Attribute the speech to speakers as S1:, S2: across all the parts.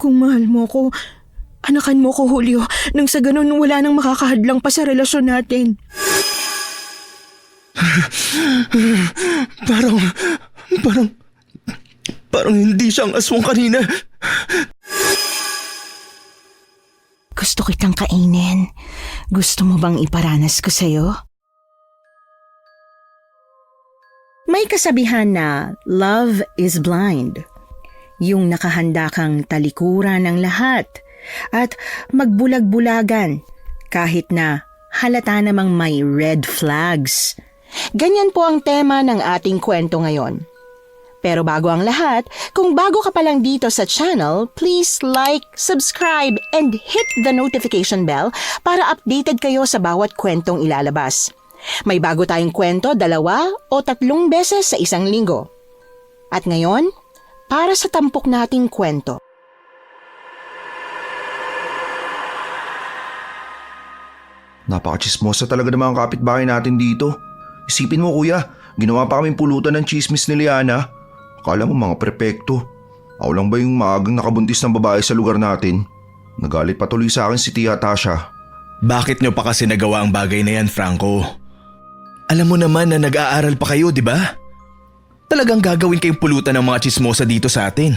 S1: Kung mahal mo ko, anakan mo ko, Julio, nang sa ganun wala nang makakahadlang pa sa relasyon natin.
S2: Parang hindi siyang aswang kanina.
S1: Gusto kitang kainin. Gusto mo bang iparanas ko sa'yo? May kasabihan na love is blind. Yung nakahanda kang talikuran ng lahat at magbulag-bulagan kahit na halata namang may red flags. Ganyan po ang tema ng ating kwento ngayon. Pero bago ang lahat, kung bago ka pa lang dito sa channel, please like, subscribe, and hit the notification bell para updated kayo sa bawat kwentong ilalabas. May bago tayong kwento 2 o 3 beses sa isang linggo. At ngayon, para sa tampok nating kwento.
S2: Napaka-chismosa talaga ng mga kapitbahay natin dito. Isipin mo kuya, ginawa pa kaming pulutan ng chismis ni Liana. Akala mo mga perpekto. Ako lang ba yung maagang nakabuntis ng babae sa lugar natin? Nagalit patuloy sa akin si Tia Tasha.
S3: Bakit nyo pa kasi nagawa ang bagay na yan, Franco? Alam mo naman na nag-aaral pa kayo, di ba? Talagang gagawin kayong pulutan ng mga chismosa dito sa atin.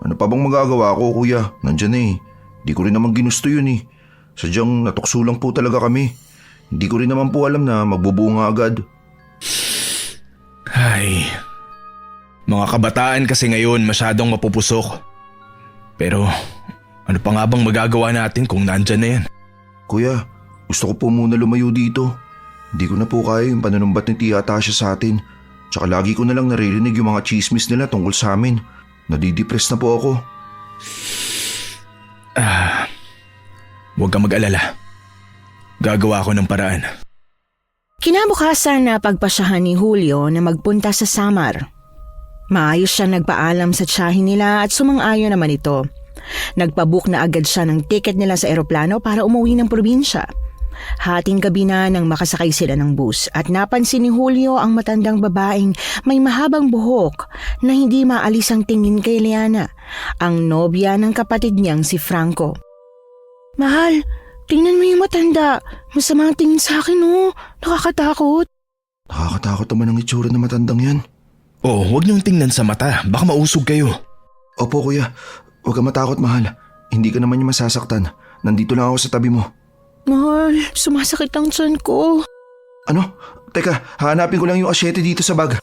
S2: Ano pa bang magagawa ko kuya? Nandyan eh. Di ko rin naman ginusto yun eh. Sadyang natukso lang po talaga kami. Hindi ko rin naman po alam na magbubunga agad.
S3: Ay, mga kabataan kasi ngayon masyadong mapupusok. Pero ano pa nga bang magagawa natin kung nandyan na yan?
S2: Kuya, gusto ko po muna lumayo dito. Hindi ko na po kaya yung pananumbat ni Tia Tasha sa atin. Tsaka lagi ko na lang naririnig yung mga chismis nila tungkol sa amin. Nadidepress na po ako.
S3: Huwag kang mag-alala. Gagawa ko ng paraan.
S1: Kinabukasan na pagpasyahan ni Julio na magpunta sa Samar. Maayos siyang nagpaalam sa tiyahin nila at sumang-ayon naman ito. Nagpabook na agad siya ng ticket nila sa eroplano para umuwi ng probinsya. Hating gabi na nang makasakay sila ng bus at napansin ni Julio ang matandang babaeng may mahabang buhok na hindi maalis ang tingin kay Liana, ang nobya ng kapatid niyang si Franco. Mahal, tingnan mo yung matanda. Masama ang tingin sa akin oh. Nakakatakot.
S2: Nakakatakot naman ang itsura ng matandang yan.
S3: Oh, huwag niyong tingnan sa mata. Baka mausog kayo.
S2: Opo kuya, huwag kang matakot mahal. Hindi ka naman niya masasaktan. Nandito lang ako sa tabi mo.
S1: Mahal, sumasakit ang tiyan ko.
S2: Ano? Teka, hanapin ko lang yung asyete dito sa bag.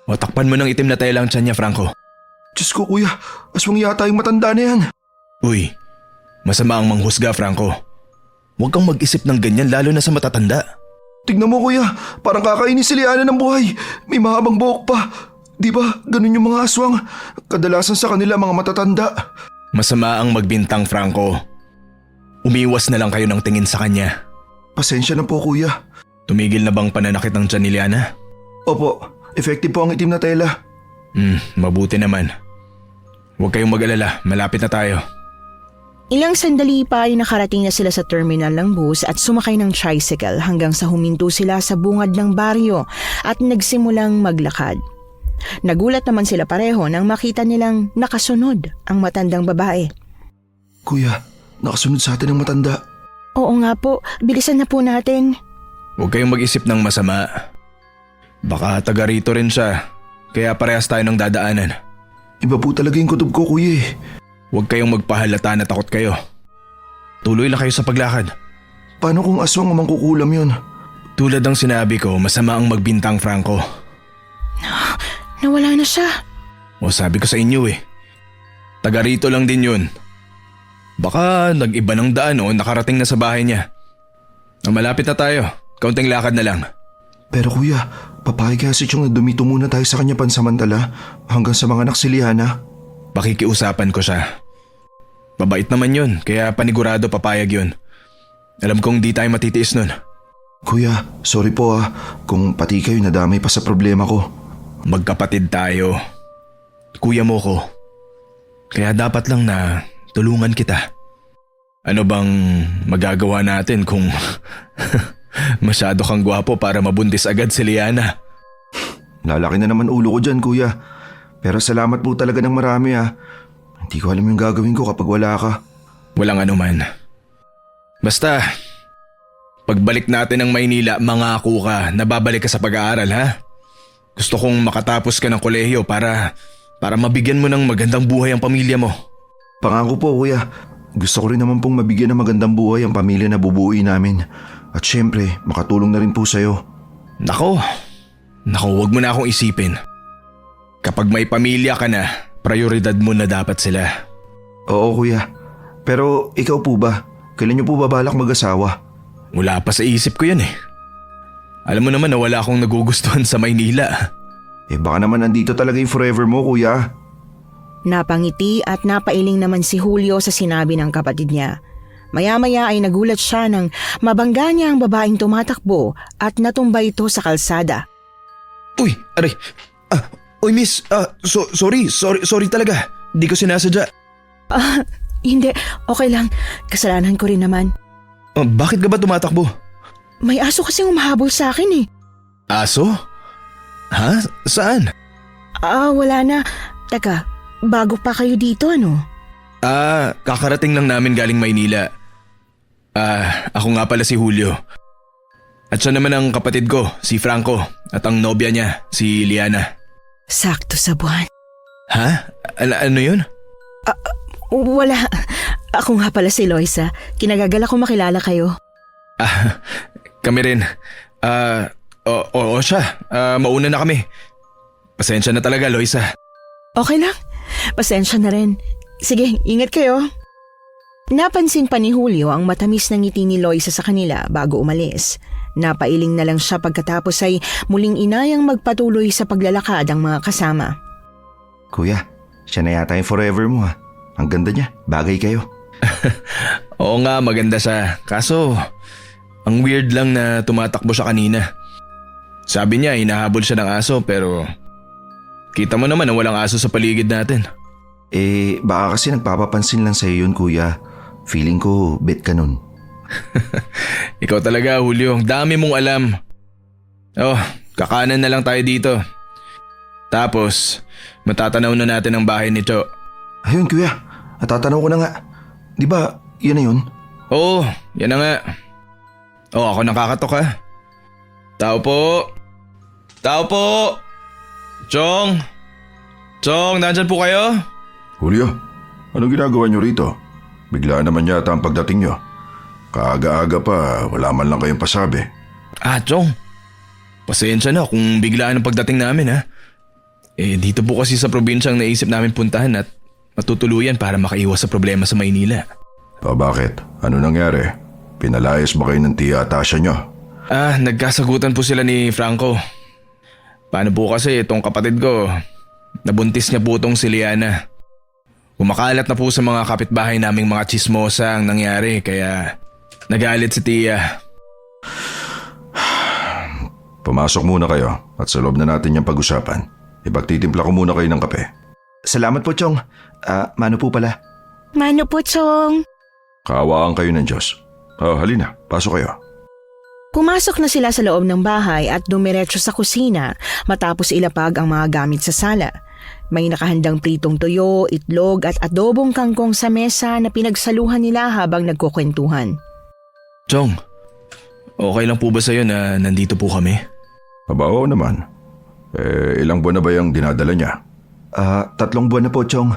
S3: O takpan mo ng itim na tela ang tiyan niya, Franco.
S2: Diyos ko kuya, aswang yata yung matanda na yan.
S3: Uy, masama ang manghusga, Franco. Huwag kang mag-isip ng ganyan lalo na sa matatanda.
S2: Tignan mo kuya, parang kakainis si Liana ng buhay. May mahabang buhok pa. Di ba, ganun yung mga aswang. Kadalasan sa kanila mga matatanda.
S3: Masama ang magbintang, Franco. Umiwas na lang kayo ng tingin sa kanya.
S2: Pasensya na po kuya.
S3: Tumigil na bang pananakit ng tiyan ni Liana?
S2: Opo, effective po ang itim na tela.
S3: Mabuti naman. Huwag kayong mag-alala, malapit na tayo.
S1: Ilang sandali pa ay nakarating na sila sa terminal ng bus at sumakay ng tricycle hanggang sa huminto sila sa bungad ng baryo at nagsimulang maglakad. Nagulat naman sila pareho nang makita nilang nakasunod ang matandang babae.
S2: Kuya, nakasunod sa atin ang matanda.
S1: Oo nga po, bilisan na po natin.
S3: Huwag kayong mag-isip ng masama. Baka taga rito rin siya, kaya parehas tayo ng dadaanan.
S2: Iba po talaga yung kutob ko kuya eh.
S3: Huwag kayong magpahalata na takot kayo. Tuloy lang kayo sa paglakad.
S2: Paano kung aswang ang mangkukulam yun?
S3: Tulad ng sinabi ko, masama ang magbintang, Franco.
S1: Nawala na siya.
S3: O sabi ko sa inyo eh. Taga rito lang din yun. Baka nag-iba ng daan o nakarating na sa bahay niya. Malapit na tayo. Kaunting lakad na lang.
S2: Pero kuya, papayag kaya si Chong na dumito muna tayo sa kanya pansamantala hanggang sa mga anak si Liana.
S3: Pakikiusapan ko siya. Mabait naman yun, kaya panigurado papayag yun. Alam kong di tayo matitiis nun.
S2: Kuya, sorry po kung pati kayo nadamay pa sa problema ko.
S3: Magkapatid tayo. Kuya mo ko. Kaya dapat lang na tulungan kita. Ano bang magagawa natin kung masyado kang gwapo para mabuntis agad si Liana?
S2: Lalaki na naman ulo ko dyan kuya. Pero salamat po talaga ng marami. Di ko alam yung gagawin ko kapag wala ka.
S3: Walang anuman. Basta, pagbalik natin ng Maynila, mangako ka na babalik ka sa pag-aaral, ha? Gusto kong makatapos ka ng kolehiyo para mabigyan mo ng magandang buhay ang pamilya mo.
S2: Pangako po kuya, gusto ko rin naman pong mabigyan ng magandang buhay ang pamilya na bubuuin namin. At syempre, makatulong na rin po sa'yo.
S3: Nako, wag mo na akong isipin. Kapag may pamilya ka na, prioridad mo na dapat sila.
S2: Oo kuya, pero ikaw po ba? Kailan niyo po ba balak mag-asawa?
S3: Wala pa sa isip ko yan eh. Alam mo naman na wala akong nagugustuhan sa Maynila.
S2: Baka naman nandito talaga yung forever mo kuya.
S1: Napangiti at napailing naman si Julio sa sinabi ng kapatid niya. Maya-maya ay nagulat siya nang mabangga niya ang babaeng tumatakbo at natumba ito sa kalsada.
S3: Uy, aray. Uy miss, sorry talaga. Di ko sinasadya.
S1: Hindi, okay lang. Kasalanan ko rin naman.
S3: Bakit ka ba tumatakbo?
S1: May aso kasing umahabol sa akin eh.
S3: Aso? Ha? Saan?
S1: Wala na. Teka, bago pa kayo dito ano?
S3: Kakarating lang namin galing Maynila. Ako nga pala si Julio. At siya naman ang kapatid ko, si Franco. At ang nobya niya, si Liana.
S1: Sakto sa buwan.
S3: Ha? Ano yun?
S1: Wala. Ako nga pala si Loisa. Kinagagala ko makilala kayo.
S3: Kami rin. Oo siya. Mauna na kami. Pasensya na talaga, Loisa.
S1: Okay lang. Pasensya na rin. Sige, ingat kayo. Napansin pa ni Julio ang matamis na ngiti ni Loisa sa kanila bago umalis. Napailing na lang siya pagkatapos ay muling inayang magpatuloy sa paglalakad ang mga kasama.
S2: Kuya, siya na yata yung forever mo ha. Ang ganda niya, bagay kayo.
S3: Oo nga, maganda siya. Kaso, ang weird lang na tumatakbo siya kanina. Sabi niya, hinahabol siya ng aso pero kita mo naman na walang aso sa paligid natin.
S2: Baka kasi nagpapapansin lang sa'yo yun kuya. Feeling ko bet ka nun.
S3: Ikaw talaga, Julio. Ang dami mong alam. Kakanan na lang tayo dito. Tapos, matatanaw na natin ang bahay ni Cho.
S2: Ayun kuya, natatanaw ko na nga. Di ba, yun na yun?
S3: Oo, yan na nga. Ako nakakatok ha. Tao po. Chong, nandyan po kayo?
S2: Julio, anong ginagawa niyo rito? Bigla naman yata ang pagdating niyo. Kaaga-aga pa, wala man lang kayong pasabi.
S3: Chong. Pasensya na kung biglaan ang pagdating namin ha. Dito po kasi sa probinsya ang naisip namin puntahan at matutuluyan para makaiwas sa problema sa Maynila.
S2: Bakit? Ano nangyari? Pinalayas ba kayo ng tiya at Tasha niyo?
S3: Nagkasagutan po sila ni Franco. Paano po kasi itong kapatid ko, nabuntis niya po itong si Liana. Kumakalat na po sa mga kapitbahay naming mga chismosa ang nangyari kaya nagalit si tiya.
S2: Pumasok muna kayo at sa loob na natin yung pag-usapan. Ipagtitimpla ko muna kayo ng kape. Salamat po, Chong. Mano po pala?
S1: Mano po, Chong.
S2: Kaawaan kayo ng Diyos. Halina, pasok kayo.
S1: Pumasok na sila sa loob ng bahay at dumiretso sa kusina matapos ilapag ang mga gamit sa sala. May nakahandang pritong tuyo, itlog at adobong kangkong sa mesa na pinagsaluhan nila habang nagkukwentuhan.
S3: Chong, okay lang po ba sa'yo na nandito po kami?
S2: Oo naman. Ilang buwan na ba yung dinadala niya? 3 buwan na po, Chong.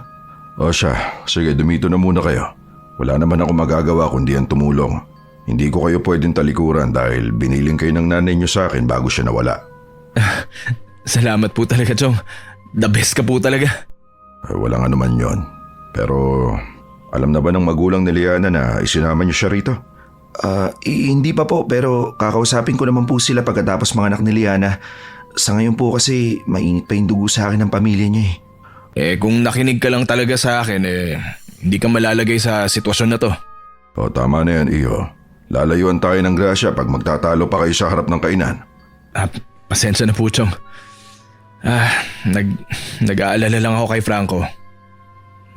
S2: Siya. Sige, dumito na muna kayo. Wala naman ako magagawa kundi ang tumulong. Hindi ko kayo pwedeng talikuran dahil biniling kayo ng nanay niyo sa akin bago siya nawala.
S3: Salamat po talaga, Chong. The best ka po talaga.
S2: Walang anuman yon. Pero alam na ba ng magulang ni Liana na isinama niyo siya rito? Hindi pa po pero kakausapin ko naman po sila pagkatapos mga anak ni Liana. Sa ngayon po kasi mainit pa yung dugo sa akin ng pamilya niya
S3: kung nakinig ka lang talaga sa akin hindi ka malalagay sa sitwasyon na to.
S2: Tama na yan, Iyo. Lalayuan tayo ng grasya pag magtatalo pa kayo sa harap ng kainan.
S3: Pasensya na po, Chong. Nag-aalala lang ako kay Franco.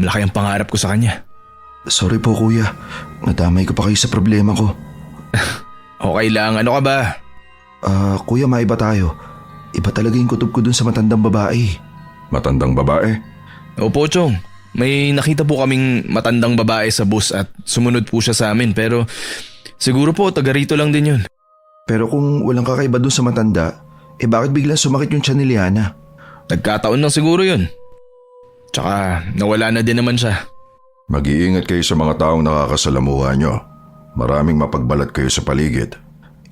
S3: Malaki ang pangarap ko sa kanya.
S2: Sorry po, kuya. Nadamay ko pa kayo sa problema ko.
S3: Okay lang, ano ka ba?
S2: Kuya, maiba tayo. Iba talaga yung kutob ko dun sa matandang babae. Matandang babae?
S3: Opo, Chong. May nakita po kaming matandang babae sa bus at sumunod po siya sa amin pero siguro po taga rito lang din yun.
S2: Pero kung walang kakaiba dun sa matanda, bakit biglang sumakit yung tiyan ni Liana?
S3: Nagkataon lang siguro yun. Tsaka nawala na din naman siya.
S4: Mag-iingat kayo sa mga taong nakakasalamuha nyo. Maraming mapagbalat kayo sa paligid.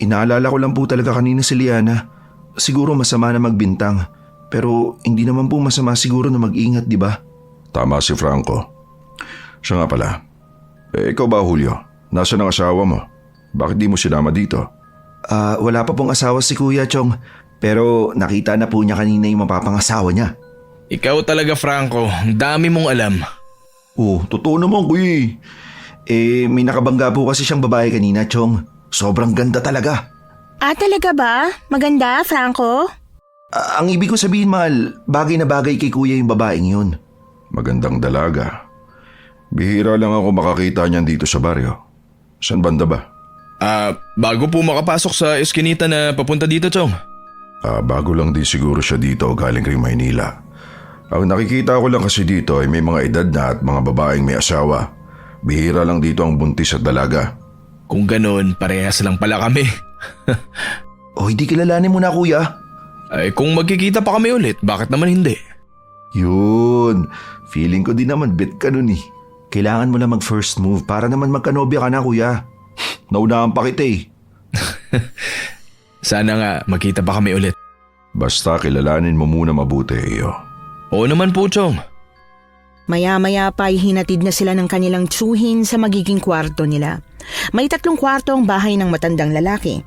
S2: Inaalala ko lang po talaga kanina si Liana. Siguro masama na magbintang, pero hindi naman po masama siguro na mag-ingat, di ba?
S4: Tama si Franco. Siya nga pala. Ikaw ba, Julio? Nasaan ang asawa mo? Bakit di mo sinama dito?
S2: Wala pa pong asawa si Kuya Chong, pero nakita na po niya kanina yung mapapangasawa niya.
S3: Ikaw talaga Franco, ang dami mong alam.
S2: Oh, totoo naman kuya. May nakabangga po kasi siyang babae kanina, Chong. Sobrang ganda talaga.
S1: Talaga ba? Maganda, Franco?
S2: Ang ibig ko sabihin, mahal, bagay na bagay kay kuya yung babaeng yun.
S4: Magandang dalaga. Bihira lang ako makakita niyan dito sa baryo. San banda ba?
S3: Bago po makapasok sa eskinita na papunta dito, Chong.
S4: Bago lang din siguro siya dito galing ring Maynila. Ang nakikita ko lang kasi dito ay may mga edad na at mga babaeng may asawa. Bihira lang dito ang buntis at dalaga.
S3: Kung ganun, parehas lang pala kami.
S2: Hindi kilalanin mo na kuya.
S3: Ay kung magkikita pa kami ulit, bakit naman hindi?
S2: Yun, feeling ko din naman bet ka nun eh. Kailangan mo lang mag first move para naman magkanobya ka na kuya. Naunahan pa kita eh.
S3: Sana nga magkita pa kami ulit.
S4: Basta kilalanin mo muna mabuti iyo.
S3: Oo naman po, Chong.
S1: Maya-maya pa ay hinatid na sila ng kanilang tsuhin sa magiging kwarto nila. May 3 kwarto ang bahay ng matandang lalaki.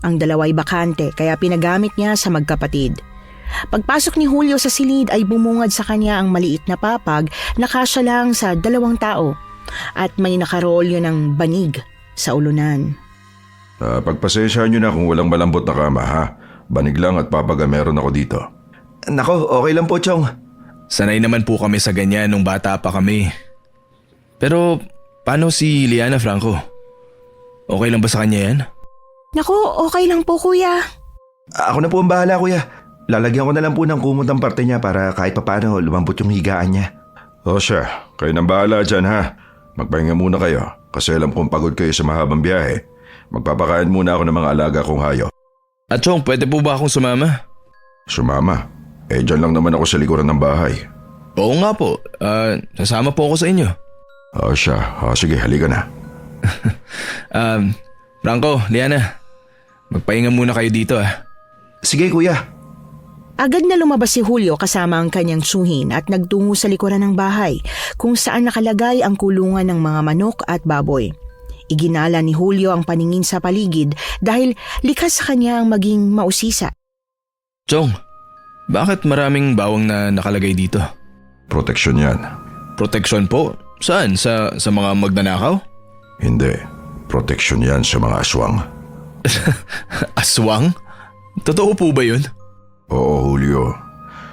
S1: Ang 2 ay bakante kaya pinagamit niya sa magkapatid. Pagpasok ni Julio sa silid ay bumungad sa kanya ang maliit na papag na kasya lang sa 2 tao at may nakarolyo ng banig sa ulunan.
S4: Pagpasensyahan nyo na kung walang malambot na kama ha. Banig lang at papaga meron ako dito.
S2: Nako, okay lang po, Chong.
S3: Sanay naman po kami sa ganyan nung bata pa kami. Pero paano si Liana, Franco? Okay lang ba sa kanya yan?
S1: Naku, okay lang po kuya.
S2: Ako na po ang bahala, kuya. Lalagyan ko na lang po ng kumot ang parte niya para kahit papano lumambot yung higaan niya.
S4: O siya, kayo nang bahala dyan ha. Magpahinga muna kayo kasi alam kong pagod kayo sa mahabang biyahe. Magpapakain muna ako ng mga alaga kong hayop.
S3: At Chong, pwede po ba akong sumama?
S4: Sumama? Dyan lang naman ako sa likuran ng bahay.
S3: Oo nga po, sasama po ako sa inyo.
S4: O siya, sige halika na.
S3: Franco, Liana, magpahinga muna kayo dito ah.
S2: Sige, kuya.
S1: Agad na lumabas si Julio kasama ang kanyang tsuhin at nagtungo sa likuran ng bahay kung saan nakalagay ang kulungan ng mga manok at baboy. Iginala ni Julio ang paningin sa paligid dahil likas sa kanya ang maging mausisa.
S3: Chong, bakit maraming bawang na nakalagay dito?
S4: Proteksyon yan.
S3: Proteksyon po? Saan? Sa mga magnanakaw?
S4: Hindi. Proteksyon yan sa mga aswang.
S3: Aswang? Totoo po ba yun?
S4: Oo, Julio.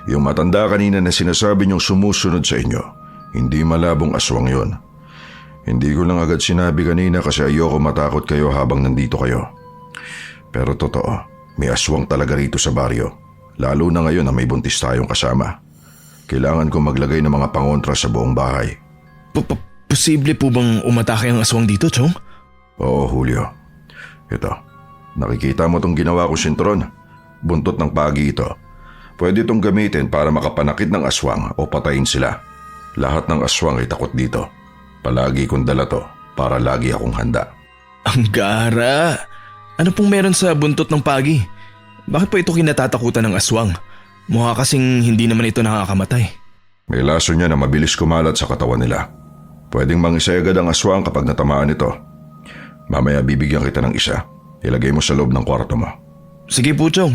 S4: Yung matanda kanina na sinasabi niyong sumusunod sa inyo, hindi malabong aswang yon. Hindi ko lang agad sinabi kanina kasi ayoko matakot kayo habang nandito kayo. Pero totoo, may aswang talaga rito sa baryo. Lalo na ngayon na may buntis tayong kasama. Kailangan ko maglagay ng mga pangontra sa buong bahay.
S3: Posible po bang umatake ang aswang dito, Chong?
S4: Oo, Julio. Ito, nakikita mo tong ginawa ko sintron? Buntot ng pagi ito. Pwede itong gamitin para makapanakit ng aswang o patayin sila. Lahat ng aswang ay takot dito. Palagi kong dala to para lagi akong handa.
S3: Ang gara! Ano pong meron sa buntot ng pagi? Bakit pa ito kinatatakutan ng aswang? Mukha kasing hindi naman ito nakakamatay.
S4: May laso niya na mabilis kumalat sa katawan nila. Pwedeng mangisay agad ang aswang kapag natamaan ito. Mamaya bibigyan kita ng isa. Ilagay mo sa loob ng kwarto mo.
S3: Sige po, Chong.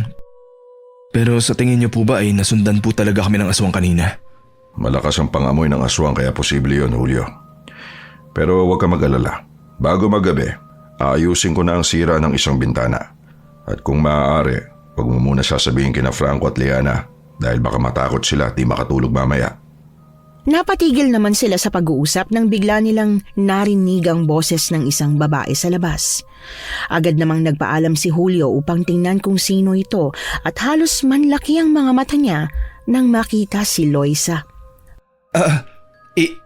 S3: Pero sa tingin niyo po ba ay nasundan po talaga kami ng aswang kanina?
S4: Malakas ang pangamoy ng aswang kaya posible yun, Julio. Pero huwag ka mag-alala. Bago maggabi, aayusin ko na ang sira ng isang bintana. At kung maaari, huwag mo muna sasabihin kina Franco at Liana dahil baka matakot sila at di makatulog mamaya.
S1: Napatigil naman sila sa pag-uusap nang bigla nilang narinig ang boses ng isang babae sa labas. Agad namang nagpaalam si Julio upang tingnan kung sino ito at halos manlaki ang mga mata niya nang makita si Loisa.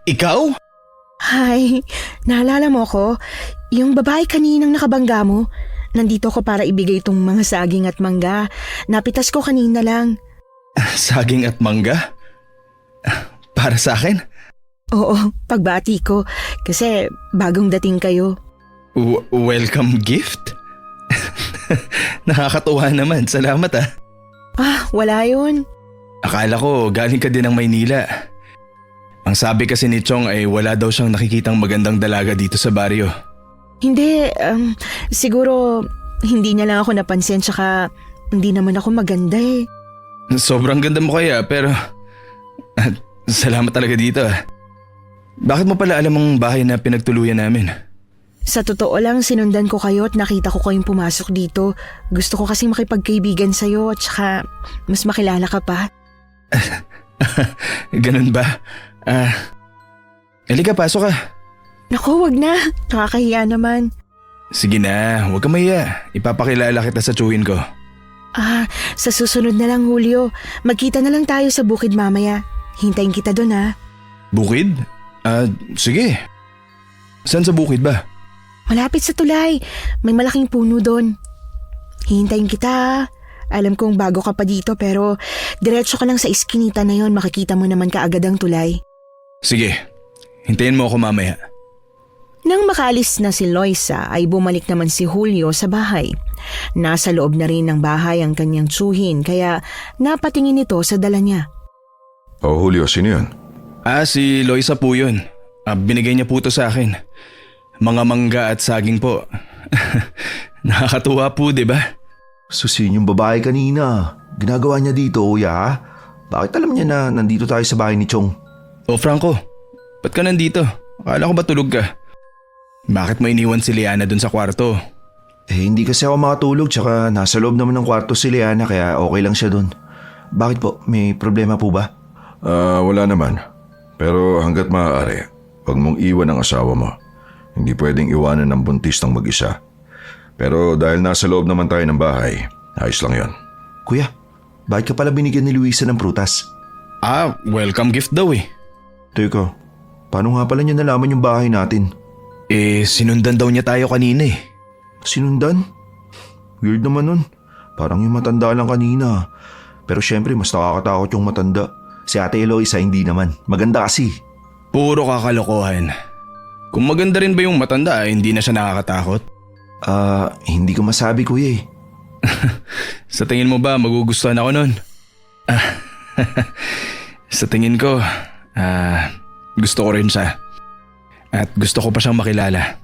S3: Ikaw?
S1: Hi, naalala mo ko? Yung babae kaninang nakabangga mo? Nandito ko para ibigay itong mga saging at mangga. Napitas ko kanina lang.
S3: Saging at mangga? Para sa akin?
S1: Oo, pagbati ko. Kasi bagong dating kayo.
S3: Welcome gift? Nakakatuwa naman, salamat ah.
S1: Wala yun.
S3: Akala ko galing ka din ng Maynila. Ang sabi kasi ni Chong ay wala daw siyang nakikitang magandang dalaga dito sa baryo.
S1: Hindi, siguro hindi niya lang ako napansin tsaka hindi naman ako maganda eh.
S3: Sobrang ganda mo kaya pero salamat talaga dito ah. Bakit mo pala alam ang bahay na pinagtuluyan namin?
S1: Sa totoo lang, sinundan ko kayo at nakita ko kayong pumasok dito. Gusto ko kasi makipagkaibigan sa'yo at saka mas makilala ka pa.
S3: Ganun ba? Halika, pasok ka.
S1: Naku, wag na. Nakakahiya naman.
S3: Sige na, huwag ka mahiya. Ipapakilala kita sa tsuhin ko.
S1: Sa susunod na lang, Julio. Magkita na lang tayo sa bukid mamaya. Hintayin kita doon ha.
S3: Bukid? Sige. Saan sa bukid ba?
S1: Malapit sa tulay. May malaking puno doon. Hintayin kita. Alam kong bago ka pa dito pero diretso ka lang sa iskinita na yon, makikita mo naman kaagad ang tulay.
S3: Sige, hintayin mo ako mamaya.
S1: Nang makaalis na si Loisa ay bumalik naman si Julio sa bahay. Nasa loob na rin ng bahay ang kanyang tsuhin kaya napatingin ito sa dala niya.
S4: Oh, Julio, sino yun?
S3: Si Loisa po yun. Binigay niya po ito sa akin. Mga mangga at saging po. Nakakatuwa po, di ba?
S2: Susin yung babae kanina. Ginagawa niya dito, kuya. Bakit alam niya na nandito tayo sa bahay ni Chong?
S3: Franco, ba't ka nandito? Akala ko ba tulog ka? Bakit mo iniwan si Liana dun sa kwarto?
S2: Hindi kasi ako makatulog tsaka nasa loob naman ng kwarto si Liana kaya okay lang siya dun. Bakit po? May problema po ba?
S4: Wala naman. Pero hanggat maaari, huwag mong iwan ang asawa mo. Hindi pwedeng iwanan ng buntis ng mag-isa. Pero dahil nasa loob naman tayo ng bahay, ayos lang yon.
S2: Kuya, bakit ka pala binigyan ni Luisa ng prutas?
S3: Welcome gift daw eh.
S2: Teka, paano nga pala niya nalaman yung bahay natin?
S3: Sinundan daw niya tayo kanina eh.
S2: Sinundan? Weird naman nun. Parang yung matanda lang kanina. Pero syempre mas nakakatakot yung matanda. Si Ate Eloisa hindi naman. Maganda kasi.
S3: Puro kakalokohan. Kung maganda rin ba yung matanda, hindi na siya nakakatakot?
S2: Hindi ko masabi, kuya eh.
S3: Sa tingin mo ba magugustuhan ako nun? Sa tingin ko, gusto ko rin siya. At gusto ko pa siyang makilala.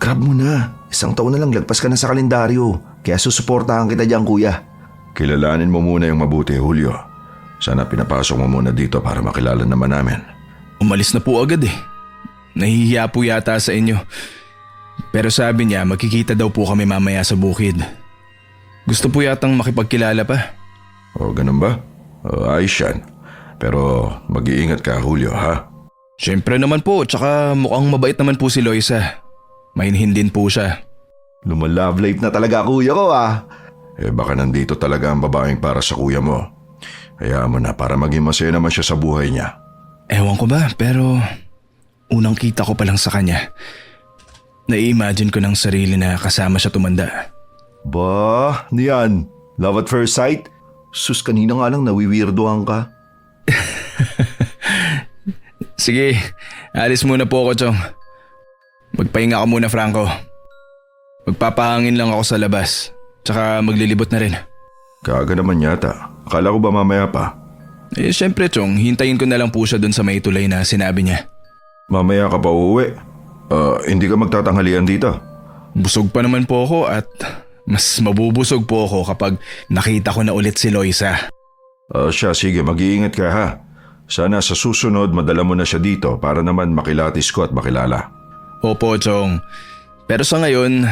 S2: Grab mo na. 1 taon na lang lagpas ka na sa kalendaryo. Kaya susuportahan kita dyan, kuya.
S4: Kilalanin mo muna yung mabuti, Julio. Sana pinapasok mo muna dito para makilala naman namin.
S3: Umalis na po agad eh. Nahihiya po yata sa inyo. Pero sabi niya magkikita daw po kami mamaya sa bukid. Gusto po yatang makipagkilala pa.
S4: Ganun ba? Ayos yan. Pero mag-iingat ka, Julio, ha?
S3: Siyempre naman po, tsaka mukhang mabait naman po si Loisa. Mainhin din po siya.
S2: Lumalove life na talaga, kuya ko ah.
S4: Baka nandito talaga ang babaeng para sa kuya mo. Hayaan mo na para maging masaya naman siya sa buhay niya.
S3: Ewan ko ba, pero unang kita ko pa lang sa kanya. Nai-imagine ko ng sarili na kasama siya tumanda.
S2: Bah, niyan. Love at first sight? Sus, kanina nga lang nawiwirdohan ka.
S3: Sige, alis muna po ako, Chong. Magpahinga ka muna, Franco. Magpapahangin lang ako sa labas. Tsaka maglilibot na rin.
S4: Kaaga naman yata. Akala ko ba mamaya pa?
S3: Siyempre, Chong. Hintayin ko na lang po siya dun sa may tulay na sinabi niya.
S4: Mamaya ka pa uuwi. Hindi ka magtatanghalian dito?
S3: Busog pa naman po ako at mas mabubusog po ako kapag nakita ko na ulit si Loisa.
S4: Sige, mag-iingat ka ha. Sana sa susunod madala mo na siya dito para naman makilatis ko at makilala.
S3: Opo, Chong. Pero sa ngayon,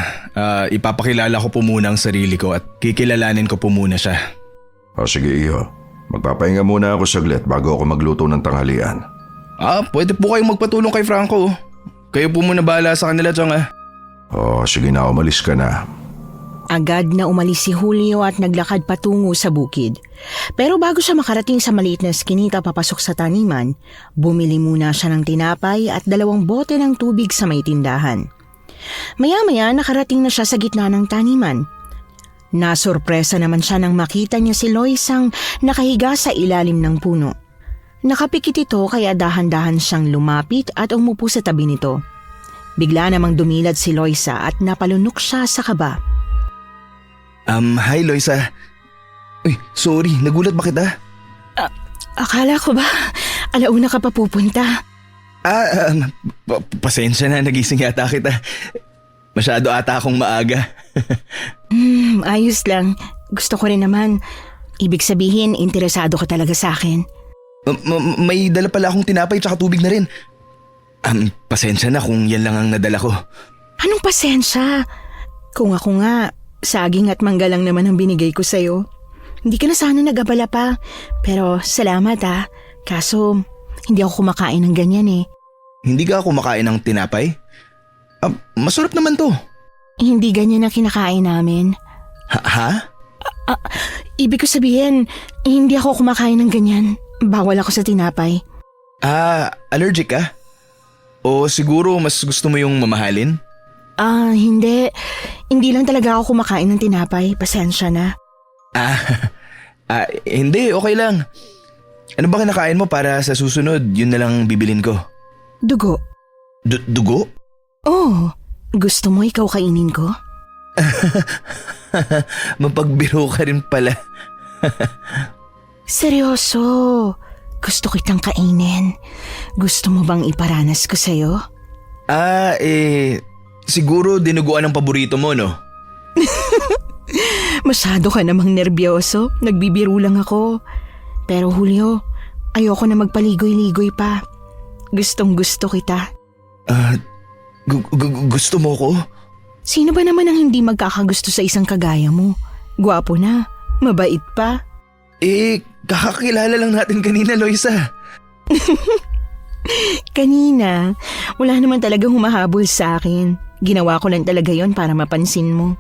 S3: ipapakilala ko po muna ang sarili ko at kikilalanin ko po muna siya.
S4: Sige, iho. Magpapahinga muna ako saglit bago ako magluto ng tanghalian.
S3: Pwede po kayong magpatulong kay Franco. Kayo po muna bahala sa kanila, Chong.
S4: Sige na, umalis ka na.
S1: Agad na umalis si Julio at naglakad patungo sa bukid. Pero bago siya makarating sa maliit na eskinita papasok sa taniman, bumili muna siya ng tinapay at 2 bote ng tubig sa may tindahan. Maya-maya nakarating na siya sa gitna ng taniman. Nasurpresa naman siya nang makita niya si Loisang nakahiga sa ilalim ng puno. Nakapikit ito kaya dahan-dahan siyang lumapit at umupo sa tabi nito. Bigla namang dumilad si Loisa at napalunok siya sa kaba.
S3: Hi Loisa. Uy, sorry, nagulat ba kita?
S1: Akala ko ba alauna ka pa pupunta?
S3: Pasensya na, nagising yata kita. Masyado ata akong maaga.
S1: Ayos lang. Gusto ko rin naman. Ibig sabihin, interesado ka talaga sa akin.
S3: May dala pala akong tinapay tsaka tubig na rin. Pasensya na kung yan lang ang nadala ko.
S1: Anong pasensya? Kung ako nga, saging at mangga lang naman ang binigay ko sa'yo. Hindi ka na sana nag-abala pa. Pero salamat Kaso, hindi ako kumakain ng ganyan eh.
S3: Hindi ka kumakain ng tinapay? Masarap naman to.
S1: Hindi ganyan ang kinakain namin.
S3: Ha?
S1: Ibig ko sabihin, hindi ako kumakain ng ganyan. Bawal ako sa tinapay.
S3: Allergic ka? O siguro mas gusto mo yung mamahalin?
S1: Hindi. Hindi lang talaga ako kumakain ng tinapay. Pasensya na.
S3: Hindi. Okay lang. Ano ba kinakain mo para sa susunod? Yun na lang bibilin ko.
S1: Dugo.
S3: Dugo?
S1: Oh, gusto mo ikaw kainin ko?
S3: Mapagbiro ka rin pala.
S1: Seryoso. Gusto kitang kainin. Gusto mo bang iparanas ko sa'yo?
S3: Siguro dinuguan ang paborito mo, no?
S1: Masyado ka namang nerbyoso. Nagbibiro lang ako. Pero Julio, ayoko na magpaligoy-ligoy pa. Gustong gusto kita.
S3: Gusto mo ko?
S1: Sino ba naman ang hindi magkakagusto sa isang kagaya mo? Gwapo na, mabait pa.
S3: Kakakilala lang natin kanina, Loisa.
S1: Kanina, wala naman talagang humahabol sa akin. Ginawa ko lang talaga yon para mapansin mo.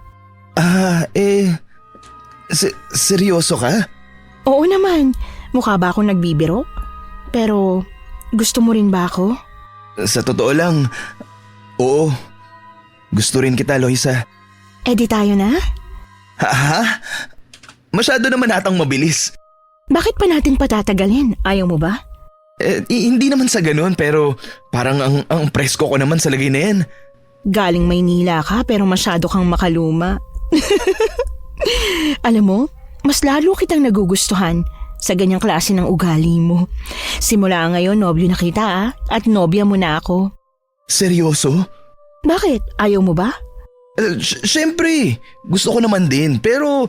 S3: Seryoso ka?
S1: Oo naman, mukha ba akong nagbibiro? Pero gusto mo rin ba ako?
S3: Sa totoo lang, oo. Gusto rin kita, Loisa.
S1: Di tayo na?
S3: Ha? Masyado naman atang mabilis.
S1: Bakit pa natin patatagalin? Ayaw mo ba?
S3: Hindi naman sa ganun, pero parang ang presko ko naman sa lagay na yan.
S1: Galing Maynila ka pero masyado kang makaluma. Alam mo, mas lalo kitang nagugustuhan sa ganyang klase ng ugali mo. Simula ngayon, nobyo na kita at nobya mo na ako.
S3: Seryoso?
S1: Bakit? Ayaw mo ba?
S3: Siyempre, gusto ko naman din, pero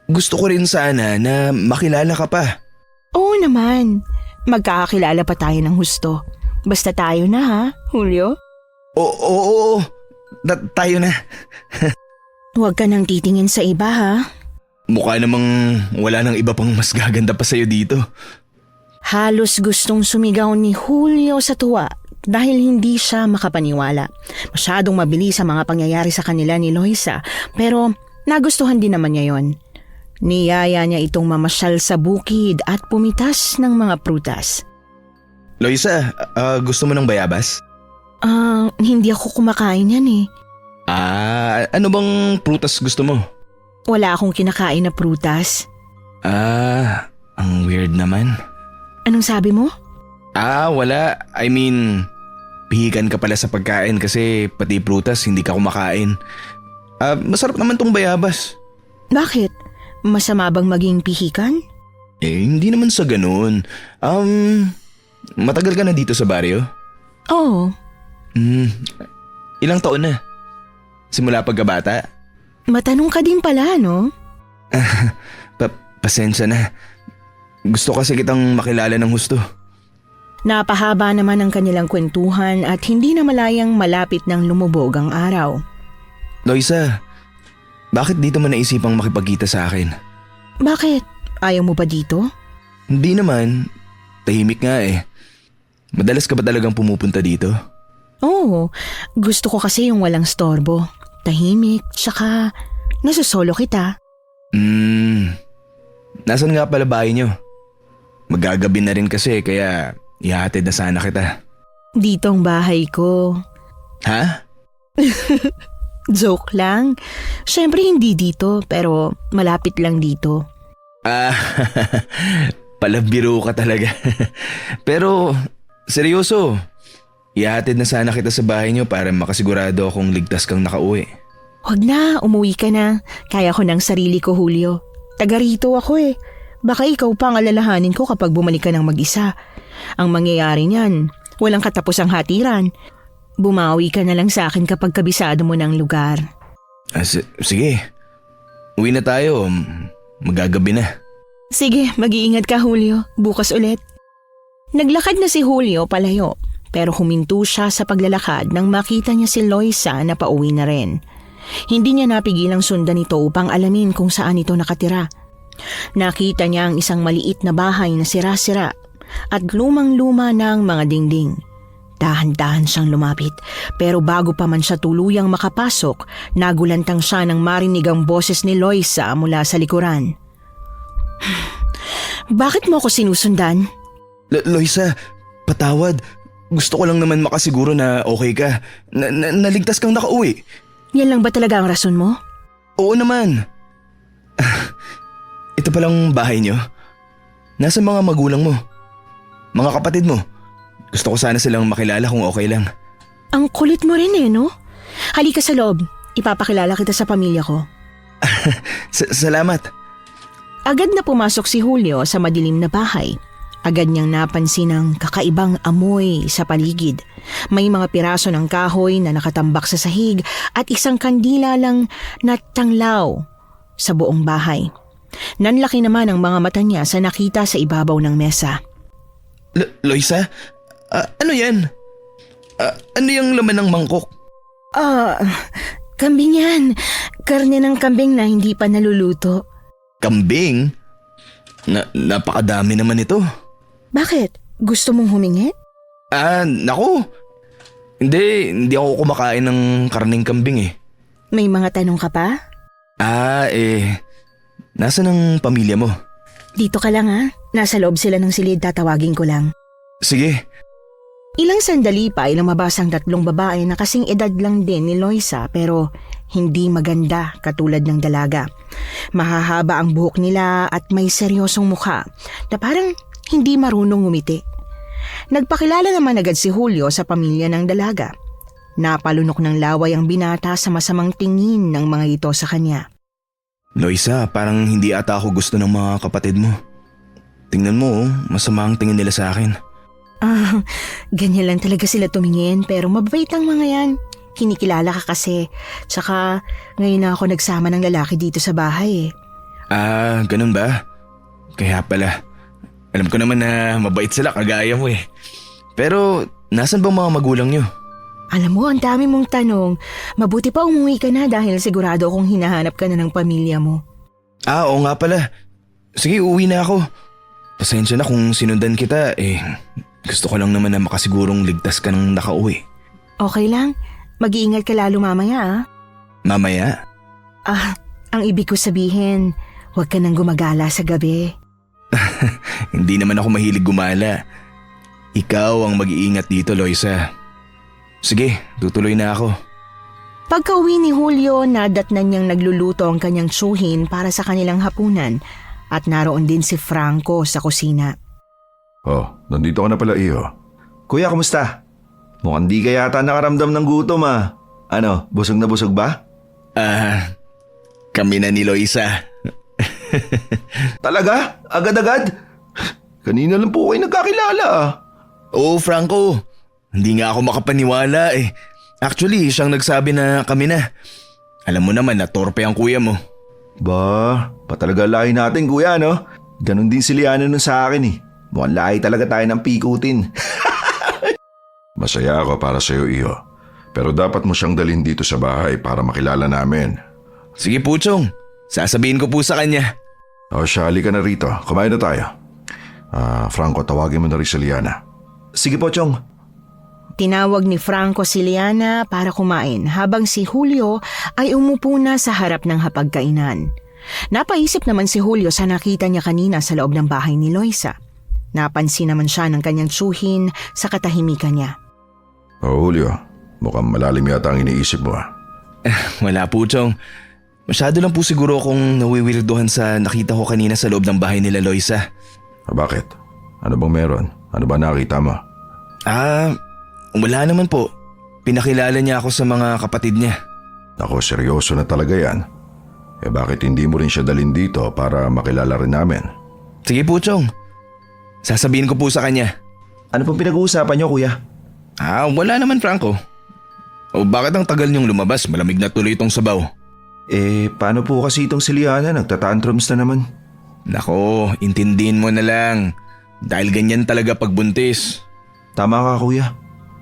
S3: gusto ko rin sana na makilala ka pa.
S1: Oo naman. Magkakakilala pa tayo ng husto. Basta tayo na ha, Julio?
S3: Oo. Tayo na.
S1: Huwag ka nang titingin sa iba ha.
S3: Mukha namang wala nang iba pang mas gaganda pa sa'yo dito.
S1: Halos gustong sumigaw ni Julio sa tuwa dahil hindi siya makapaniwala. Masyadong mabilis ang mga pangyayari sa kanila ni Loisa pero nagustuhan din naman niya yon. Niyaya niya itong mamasyal sa bukid at pumitas ng mga prutas.
S3: Loisa, gusto mo ng bayabas?
S1: Hindi ako kumakain yan eh.
S3: Ano bang prutas gusto mo?
S1: Wala akong kinakain na prutas.
S3: Ang weird naman.
S1: Anong sabi mo?
S3: Wala. I mean, pihikan ka pala sa pagkain kasi pati prutas hindi ka kumakain. Masarap naman tong bayabas.
S1: Bakit? Masama bang maging pihikan?
S3: Hindi naman sa ganun. Matagal ka na dito sa baryo?
S1: Oo.
S3: Ilang taon na? Simula pagkabata?
S1: Matanong ka din pala, no?
S3: Pasensya na. Gusto kasi kitang makilala ng husto.
S1: Napahaba naman ang kanilang kwentuhan at hindi na malayang malapit ng lumubog ang araw.
S3: Loisa, bakit dito mo naisipang makipagkita sa akin?
S1: Bakit? Ayaw mo ba dito?
S3: Hindi naman. Tahimik nga eh. Madalas ka ba talagang pumupunta dito?
S1: Oo. Gusto ko kasi yung walang storbo. Tahimik, tsaka Nasusolo kita.
S3: Nasaan nga pala bahay niyo? Magagabi na rin kasi kaya ihahatid na sana kita.
S1: Dito ang bahay ko.
S3: Ha?
S1: Joke lang. Siyempre hindi dito, pero malapit lang dito.
S3: Ah, palabiro ka talaga. Pero seryoso, ihahatid na sana kita sa bahay niyo para makasigurado akong ligtas kang nakauwi.
S1: Huwag na, umuwi ka na. Kaya ko ng sarili ko, Julio. Taga rito ako eh. Baka ikaw pa ang alalahanin ko kapag bumalik ka ng mag-isa. Ang mangyayari niyan, walang katapusang hatiran. Bumawi ka na lang sa akin kapag kabisado mo ng lugar.
S3: Sige, uwi na tayo. Magagabi na.
S1: Sige, mag-iingat ka, Julio. Bukas ulit. Naglakad na si Julio palayo, pero huminto siya sa paglalakad nang makita niya si Loisa na pauwi na rin. Hindi niya napigilang sundan ito upang alamin kung saan ito nakatira. Nakita niya ang isang maliit na bahay na sira-sira at lumang-luma na ang mga dingding. Dahan-dahan siyang lumapit, pero bago pa man siya tuluyang makapasok, nagulantang siya nang marinig ang boses ni Loisa mula sa likuran. Bakit mo ako sinusundan?
S3: Loisa, patawad. Gusto ko lang naman makasiguro na okay ka. Naligtas kang nakauwi.
S1: Yan lang ba talaga ang rason mo?
S3: Oo naman. Ito palang bahay niyo. Nasa mga magulang mo. Mga kapatid mo. Gusto ko sana silang makilala kung okay lang.
S1: Ang kulit mo rin eh, no? Halika sa loob. Ipapakilala kita sa pamilya ko.
S3: Salamat.
S1: Agad na pumasok si Julio sa madilim na bahay. Agad niyang napansin ang kakaibang amoy sa paligid. May mga piraso ng kahoy na nakatambak sa sahig at isang kandila lang na tanglaw sa buong bahay. Nanlaki naman ang mga mata niya sa nakita sa ibabaw ng mesa.
S3: Loisa? Ano yan? Ano yung laman ng mangkok?
S1: Kambing yan. Karne ng kambing na hindi pa naluluto.
S3: Kambing? Napakadami naman ito.
S1: Bakit? Gusto mong humingi?
S3: Naku. Hindi ako kumakain ng karning kambing eh.
S1: May mga tanong ka pa?
S3: Nasaan ang pamilya mo?
S1: Dito ka lang ha. Nasa loob sila ng silid, tatawagin ko lang.
S3: Sige.
S1: Ilang sandali pa ay lumabas ang 3 babae na kasing edad lang din ni Loisa pero hindi maganda katulad ng dalaga. Mahahaba ang buhok nila at may seryosong mukha na parang hindi marunong ngumiti. Nagpakilala naman agad si Julio sa pamilya ng dalaga. Napalunok ng laway ang binata sa masamang tingin ng mga ito sa kanya.
S3: Loisa, parang hindi ata ako gusto ng mga kapatid mo. Tingnan mo, masama ang tingin nila sa akin.
S1: Ganyan lang talaga sila tumingin pero mabait ang mga yan. Kinikilala ka kasi. Tsaka ngayon na ako nagsama ng lalaki dito sa bahay eh.
S3: Ganun ba? Kaya pala. Alam ko naman na mabait sila kagaya mo eh. Pero nasan bang mga magulang niyo?
S1: Alam mo, ang dami mong tanong. Mabuti pa umuwi ka na dahil sigurado akong hinahanap ka na ng pamilya mo.
S3: Oo nga pala. Sige, uwi na ako. Pasensya na kung sinundan kita eh. Gusto ko lang naman na makasigurong ligtas ka nang nakauwi.
S1: Okay lang. Mag-iingat ka lalo mamaya ah.
S3: Mamaya?
S1: Ang ibig ko sabihin, huwag ka nang gumagala sa gabi.
S3: Hindi naman ako mahilig gumala. Ikaw ang mag-iingat dito, Loisa. Sige, tutuloy na ako.
S1: Pagka-uwi ni Julio, nadatnan niyang nagluluto ang kanyang tsuhin para sa kanilang hapunan at naroon din si Franco sa kusina.
S4: Oh, nandito ka na pala, Iyo.
S2: Kuya, kumusta? Mukhang di ka yata nakaramdam ng gutom ah. Ano, busog na busog ba?
S3: Kami na ni Loisa.
S2: Talaga? Agad-agad? Kanina lang po kayo nagkakilala ah.
S3: Oo, Franco. Hindi nga ako makapaniwala eh. Actually, siyang nagsabi na kami na. Alam mo naman na torpe ang kuya mo.
S2: Ba, patalaga lahi natin kuya no? Ganon din si Liana nun sa akin eh. Mukhang lahi talaga tayo ng pikutin.
S4: Masaya ako para sa'yo, Iyo. Pero dapat mo siyang dalhin dito sa bahay para makilala namin.
S3: Sige po, Chong. Sasabihin ko po sa kanya.
S4: Siya, halika na rito. Kumain na tayo. Franco, tawagin mo na rin si Liana.
S2: Sige po, Chong.
S1: Tinawag ni Franco si Liana para kumain habang si Julio ay umupo na sa harap ng hapagkainan. Napaisip naman si Julio sa nakita niya kanina sa loob ng bahay ni Loisa. Napansin naman siya ng kanyang tsuhin sa katahimikan niya.
S4: Julio, mukhang malalim yata ang iniisip mo ah.
S3: Wala po, Chong. Masyado lang po siguro akong nawiwirduhan sa nakita ko kanina sa loob ng bahay nila Loisa.
S4: Bakit? Ano bang meron? Ano ba nakita mo?
S3: Wala naman po. Pinakilala niya ako sa mga kapatid niya.
S4: Ako, seryoso na talaga yan. Bakit hindi mo rin siya dalhin dito para makilala rin namin?
S3: Sige po, Chong. Sasabihin ko po sa kanya.
S2: Ano pong pinag-uusapan niyo, kuya?
S3: Wala naman, Franco. O bakit ang tagal niyong lumabas? Malamig na tuloy itong sabaw.
S2: Paano po kasi itong si Liana? Nagtatantrums na naman.
S3: Nako, intindihin mo na lang. Dahil ganyan talaga pagbuntis.
S2: Tama ka, kuya.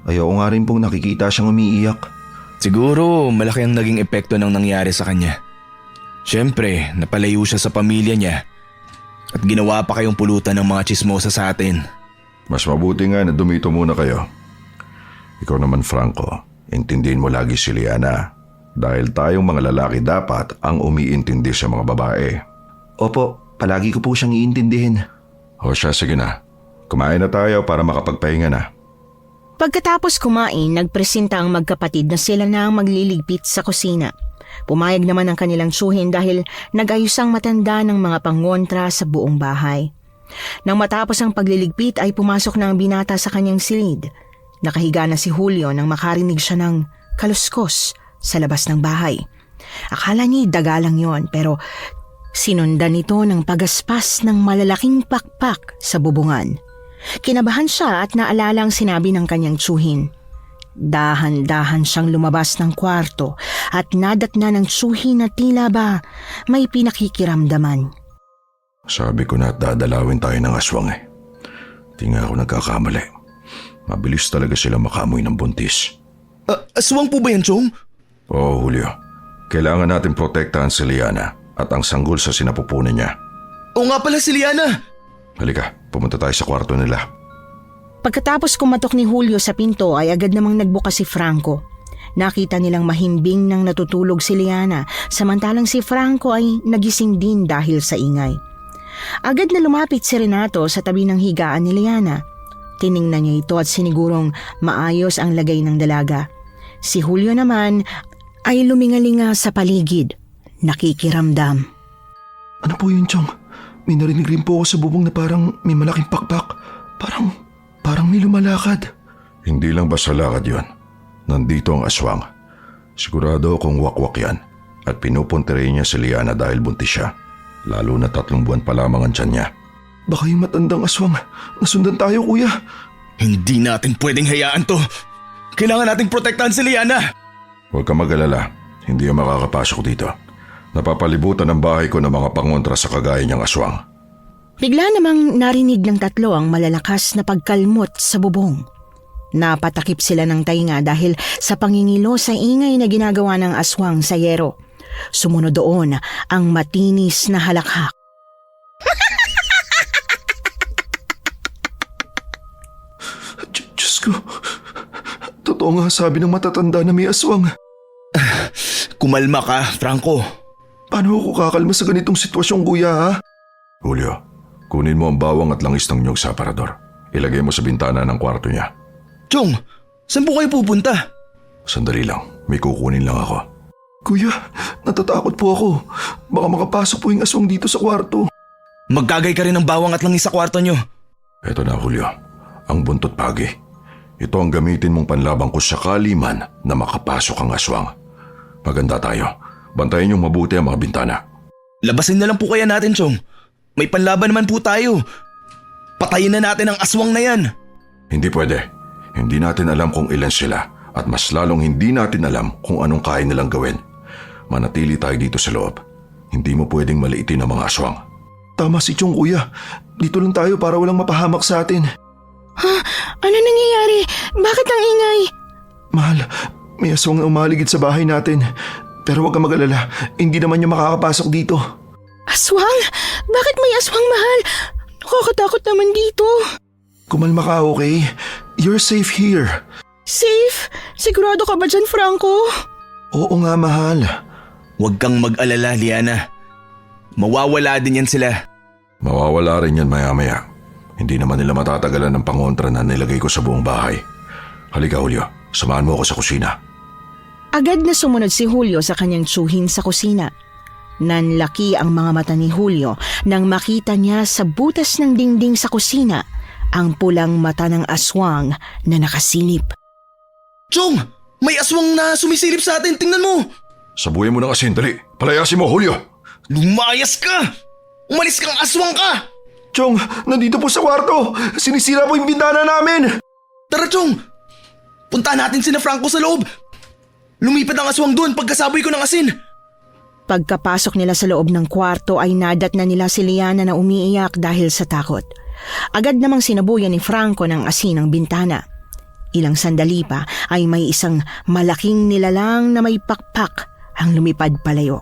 S2: Ayoko nga rin pong nakikita siyang umiiyak.
S3: Siguro malaki ang naging epekto ng nangyari sa kanya. Siyempre, napalayo siya sa pamilya niya. At ginawa pa kayong pulutan ng mga tsismosa sa atin.
S4: Mas mabuti nga na dumito muna kayo. Ikaw naman, Franco, intindihin mo lagi si Liana. Dahil tayong mga lalaki dapat ang umiintindi sa mga babae.
S2: Opo, palagi ko po siyang iintindihin.
S4: O siya, sige na. Kumain na tayo para makapagpahinga na.
S1: Pagkatapos kumain, nagpresenta ang magkapatid na sila na ang magliligpit sa kusina. Pumayag naman ang kanilang tsuhin dahil nag-ayos ang matanda ng mga pangontra sa buong bahay. Nang matapos ang pagliligpit ay pumasok na ang binata sa kanyang silid. Nakahiga na si Julio nang makarinig siya ng kaluskos sa labas ng bahay. Akala niya daga lang yon pero sinundan nito ng pagaspas ng malalaking pakpak sa bubungan. Kinabahan siya at naalala ang sinabi ng kanyang tsuhin. Dahan-dahan siyang lumabas ng kwarto at nadatna ng tsuhin na tila ba may pinakikiramdaman.
S4: Sabi ko na at dadalawin tayo ng aswang eh. Di nga ako nagkakamali. Mabilis talaga sila makaamoy ng buntis.
S3: Aswang po ba yan, Chong?
S4: Oo, Julio. Kailangan natin protektahan si Liana at ang sanggol sa sinapupunan niya.
S3: Oo nga pala si Liana!
S4: Halika, pumunta tayo sa kwarto nila.
S1: Pagkatapos kumatok ni Julio sa pinto ay agad namang nagbukas si Franco. Nakita nilang mahimbing nang natutulog si Liana samantalang si Franco ay nagising din dahil sa ingay. Agad na lumapit si Renato sa tabi ng higaan ni Liana. Tiningnan niya ito at sinigurong maayos ang lagay ng dalaga. Si Julio naman ay lumingalinga sa paligid, nakikiramdam.
S2: Ano po yun, Chong? May narinig rin po ako sa bubong na parang may malaking pakpak. Parang may lumalakad.
S4: Hindi lang basta lakad yun. Nandito ang aswang. Sigurado akong wakwak yan. At pinupuntiray niya si Liana dahil buntis siya. Lalo na 3 buwan pa lamang ang tiyan niya.
S2: Baka yung matandang aswang. Nasundan tayo, kuya.
S3: Hindi natin pwedeng hayaan to. Kailangan nating protektahan si Liana.
S4: Huwag ka mag-alala. Hindi yung makakapasok dito. Napapalibutan ang bahay ko ng mga pangontra sa kagaya niyang aswang.
S1: Bigla namang narinig ng tatlo ang malalakas na pagkalmot sa bubong. Napatakip sila ng tainga dahil sa pangingilo sa ingay na ginagawa ng aswang sa yero. Sumunod doon ang matinis na halakhak.
S2: Diyos ko. Totoo nga sabi ng matatanda na may aswang.
S3: Kumalma ka, Franco.
S2: Paano ako kakalma sa ganitong sitwasyon, kuya, ha?
S4: Julio, kunin mo ang bawang at langis ng nyog sa aparador. Ilagay mo sa bintana ng kwarto niya.
S3: Chong, saan po kayo pupunta?
S4: Sandali lang, may kukunin lang ako.
S2: Kuya, natatakot po ako. Baka makapasok po yung aswang dito sa kwarto.
S3: Magkagay ka rin ng bawang at langis sa kwarto nyo.
S4: Eto na, Julio, ang buntot pagi. Ito ang gamitin mong panlabang kung sakali man na makapasok ang aswang. Maganda tayo. Bantayan yung mabuti ang mga bintana.
S3: Labasin na lang po kaya natin, Chong. May panlaban naman po tayo. Patayin na natin ang aswang na yan.
S4: Hindi pwede. Hindi natin alam kung ilan sila at mas lalong hindi natin alam kung anong kaya nilang gawin. Manatili tayo dito sa loob. Hindi mo pwedeng maliitin ang mga aswang.
S2: Tama si Chong, kuya. Dito lang tayo para walang mapahamak sa atin.
S1: Ha? Ano nangyayari? Bakit ang ingay?
S2: Mahal, may aswang na umaligid sa bahay natin. Pero huwag kang mag-alala, hindi naman niya makakapasok dito.
S1: Aswang? Bakit may aswang, mahal? Nakakatakot naman dito.
S2: Kumalma ka, okay? You're safe here.
S1: Safe? Sigurado ka ba dyan, Franco?
S2: Oo nga, mahal.
S3: Huwag kang mag-alala, Liana. Mawawala din yan sila.
S4: Mawawala rin yan maya-maya. Hindi naman nila matatagalan ng pangontra na nilagay ko sa buong bahay. Halika, Julio. Samahan mo ako sa kusina.
S1: Agad na sumunod si Julio sa kanyang tsuhin sa kusina. Nanlaki ang mga mata ni Julio nang makita niya sa butas ng dingding sa kusina ang pulang mata ng aswang na nakasilip.
S3: Chong! May aswang na sumisilip sa atin, tingnan mo!
S4: Sabuyan mo ng asin, dali. Palayasin mo, Julio.
S3: Lumayas ka! Umalis kang aswang ka!
S2: Chong, nandito po sa kwarto. Sinisira po yung bintana namin.
S3: Tara, Chong! Punta natin sina Franco sa loob! Lumipad ang aswang doon pagkasaboy ko ng asin!
S1: Pagkapasok nila sa loob ng kwarto ay nadat na nila si Liana na umiiyak dahil sa takot. Agad namang sinabuyan ni Franco ng asin ang bintana. Ilang sandali pa ay may isang malaking nilalang na may pakpak ang lumipad palayo.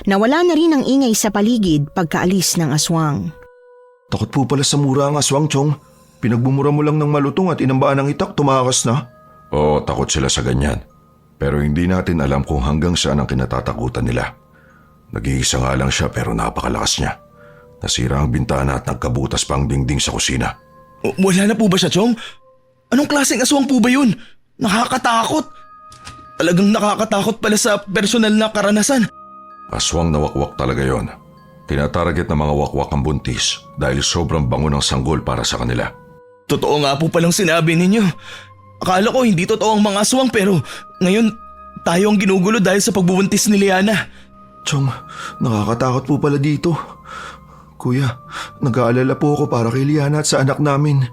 S1: Nawala na rin ang ingay sa paligid pagkaalis ng aswang.
S2: Takot po pala sa mura ang aswang, Chong. Pinagbumura mo lang ng malutong at inambaan ng itak, tumakas na.
S4: Oo, takot sila sa ganyan. Pero hindi natin alam kung hanggang saan ang kinatatakutan nila. Nag-iisa nga lang siya pero napakalakas niya. Nasira ang bintana at nagkabutas pa ang dingding sa kusina.
S3: Wala na po ba siya, Chong? Anong klaseng aswang po ba yun? Nakakatakot! Talagang nakakatakot pala sa personal na karanasan.
S4: Aswang na wakwak talaga yon. Tinatarget ng mga wakwak ang buntis dahil sobrang bango ng sanggol para sa kanila.
S3: Totoo nga po palang sinabi ninyo. Akala ko hindi totoo ang mga aswang pero ngayon tayo ang ginugulo dahil sa pagbubuntis ni Liana.
S2: Chong, nakakatakot po pala dito. Kuya, nag-aalala po ako para kay Liana at sa anak namin.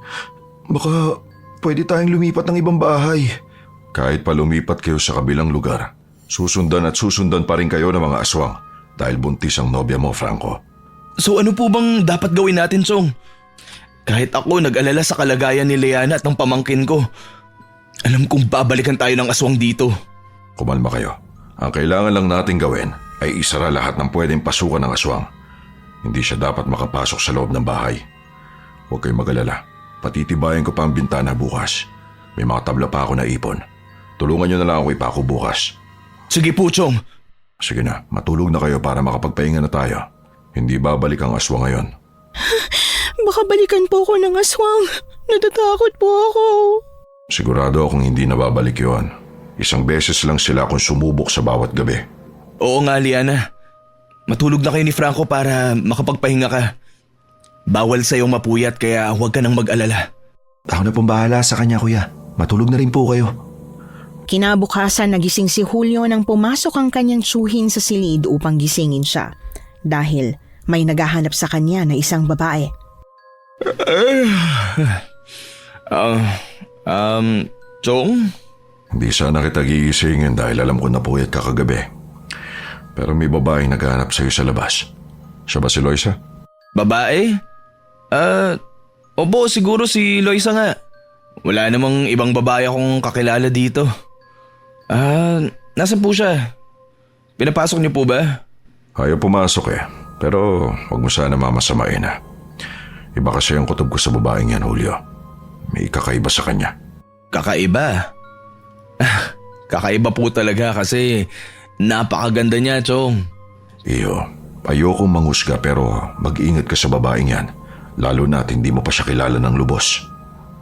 S2: Baka pwede tayong lumipat ng ibang bahay.
S4: Kahit pa lumipat kayo sa kabilang lugar, susundan at susundan pa rin kayo ng mga aswang dahil buntis ang nobya mo, Franco.
S3: So ano po bang dapat gawin natin, Chong? Kahit ako nag-alala sa kalagayan ni Liana at ng pamangkin ko, alam kong babalikan tayo ng aswang dito.
S4: Kumalma kayo. Ang kailangan lang natin gawin ay isara lahat ng pwedeng pasukan ng aswang. Hindi siya dapat makapasok sa loob ng bahay. Huwag kayong mag-alala. Patitibayan ko pa ang bintana bukas. May mga tabla pa ako na ipon. Tulungan niyo na lang ako ipako bukas.
S3: Sige po, Chong.
S4: Sige na, matulog na kayo para makapagpahinga na tayo. Hindi babalik ang aswang ngayon.
S1: Baka balikan po ako ng aswang. Natatakot po ako.
S4: Sigurado akong hindi na babalik yun. Isang beses lang sila kung sumubok sa bawat gabi.
S3: Oo nga, Liana. Matulog na kayo ni Franco para makapagpahinga ka. Bawal sa'yo mapuyat kaya huwag ka nang mag-alala.
S2: Ako na pong bahala sa kanya, kuya. Matulog na rin po kayo.
S1: Kinabukasan nagising si Julio nang pumasok ang kanyang tsuhin sa silid upang gisingin siya. Dahil may naghahanap sa kanya na isang babae.
S3: Chong?
S4: Hindi sana kita gigisingin dahil alam ko na puyat ka kagabi. Pero may babaeng naghahanap sa'yo sa labas. Siya ba si Loisa?
S3: Babae? Opo, siguro si Loisa nga. Wala namang ibang babae akong kakilala dito. Nasaan po siya? Pinapasok niyo po ba?
S4: Ayaw pumasok eh. Pero huwag mo sana mamasamain ha. Iba kasi ang kutob ko sa babaeng yan, Julio. May kakaiba sa kanya.
S3: Kakaiba? Kakaiba po talaga kasi napakaganda niya, Chong.
S4: Iyo, ayokong manghusga pero mag-ingat ka sa babaeng yan. Lalo na't hindi mo pa siya kilala ng lubos.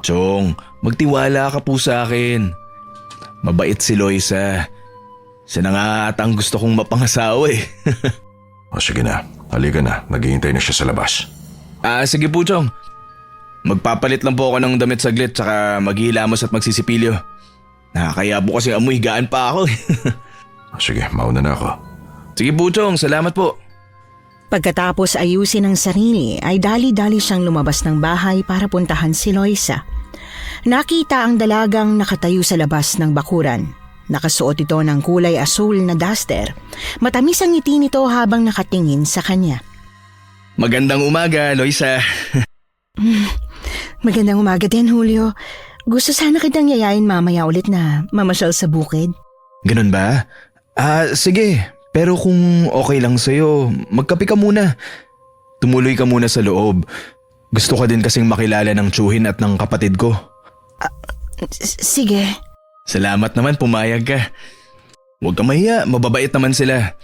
S3: Chong, magtiwala ka po sa akin. Mabait si Loisa. Siya na nga ata ang gusto kong mapangasawa eh.
S4: O sige na, halika na. Naghihintay na siya sa labas.
S3: Sige po, Chong. Magpapalit lang po ako ng damit saglit tsaka maghihilamos at magsisipilyo. Nakakaya po kasi amoy gaan pa ako.
S4: Sige, mauna na ako.
S3: Sige po, Chong. Salamat po.
S1: Pagkatapos ayusin ang sarili ay dali-dali siyang lumabas ng bahay para puntahan si Loisa. Nakita ang dalagang nakatayo sa labas ng bakuran. Nakasuot ito ng kulay asul na duster. Matamis ang ngiti nito habang nakatingin sa kanya.
S3: Magandang umaga, Loisa.
S1: Magandang umaga din, Julio. Gusto sana kitang yayain mamaya ulit na mamasyal sa bukid.
S3: Ganun ba? Sige. Pero kung okay lang sa'yo, magkape ka muna. Tumuloy ka muna sa loob. Gusto ka din kasing makilala ng tsuhin at ng kapatid ko.
S1: Sige.
S3: Salamat naman, pumayag ka. Huwag ka mahiya, mababait naman sila.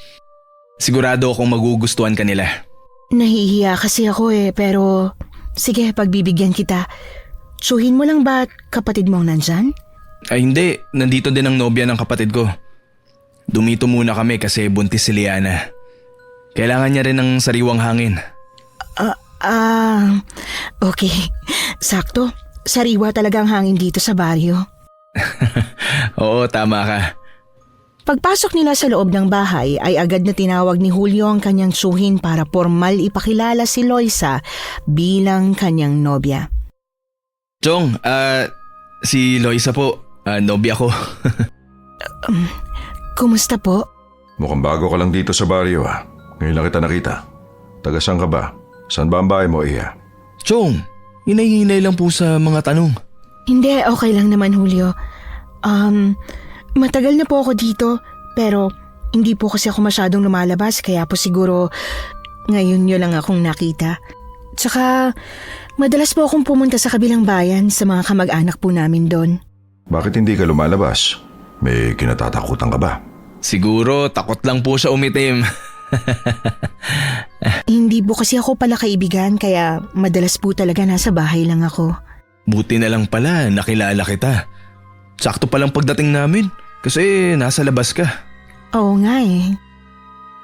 S3: Sigurado akong magugustuhan ka nila.
S1: Nahihiya kasi ako pero sige, pagbibigyan kita. Tsuhin mo lang ba kapatid mong nandyan?
S3: Ay hindi, nandito din ang nobya ng kapatid ko. Dumito muna kami kasi buntis si Liana. Kailangan niya rin ng sariwang hangin.
S1: Okay. Sakto. Sariwa talaga ang hangin dito sa baryo.
S3: Oo, tama ka.
S1: Pagpasok nila sa loob ng bahay ay agad na tinawag ni Julio ang kanyang tsuhin para formal ipakilala si Loisa bilang kanyang nobya.
S3: Chong, si Loisa po, nobya ko.
S1: Kumusta po?
S4: Mukhang bago ka lang dito sa baryo Ngayon lang kita nakita. Taga saan ka ba? Saan ba ang bahay mo, Iya?
S3: Chong, hinay-hinay lang po sa mga tanong.
S1: Hindi, okay lang naman Julio. Matagal na po ako dito pero hindi po kasi ako masyadong lumalabas kaya po siguro ngayon nyo lang akong nakita. Tsaka madalas po akong pumunta sa kabilang bayan sa mga kamag-anak po namin doon.
S4: Bakit hindi ka lumalabas? May kinatatakutan ka ba?
S3: Siguro takot lang po siya umitim.
S1: Hindi po kasi ako pala kaibigan kaya madalas po talaga nasa bahay lang ako.
S3: Buti na lang pala, nakilala kita. Sakto palang pagdating namin kasi nasa labas ka.
S1: Oo nga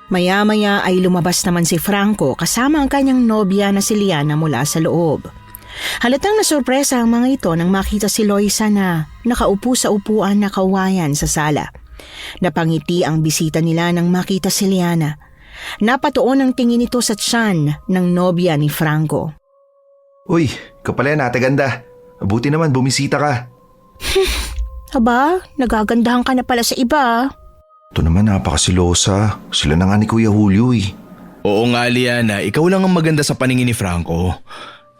S1: Maya-maya ay lumabas naman si Franco kasama ang kanyang nobya na si Liana mula sa loob. Halatang nasurpresa ang mga ito nang makita si Loisa na nakaupo sa upuan na kawayan sa sala. Napangiti ang bisita nila nang makita si Liana. Napatuon ang tingin nito sa tiyan ng nobya ni Franco.
S2: Uy, kapala yan ate ganda. Buti naman bumisita ka.
S1: Aba, nagagandahan ka na pala sa iba.
S2: Ito naman napakasilosa. Sila na nga ni Kuya Julio
S3: Oo nga Liana, ikaw lang ang maganda sa paningin ni Franco.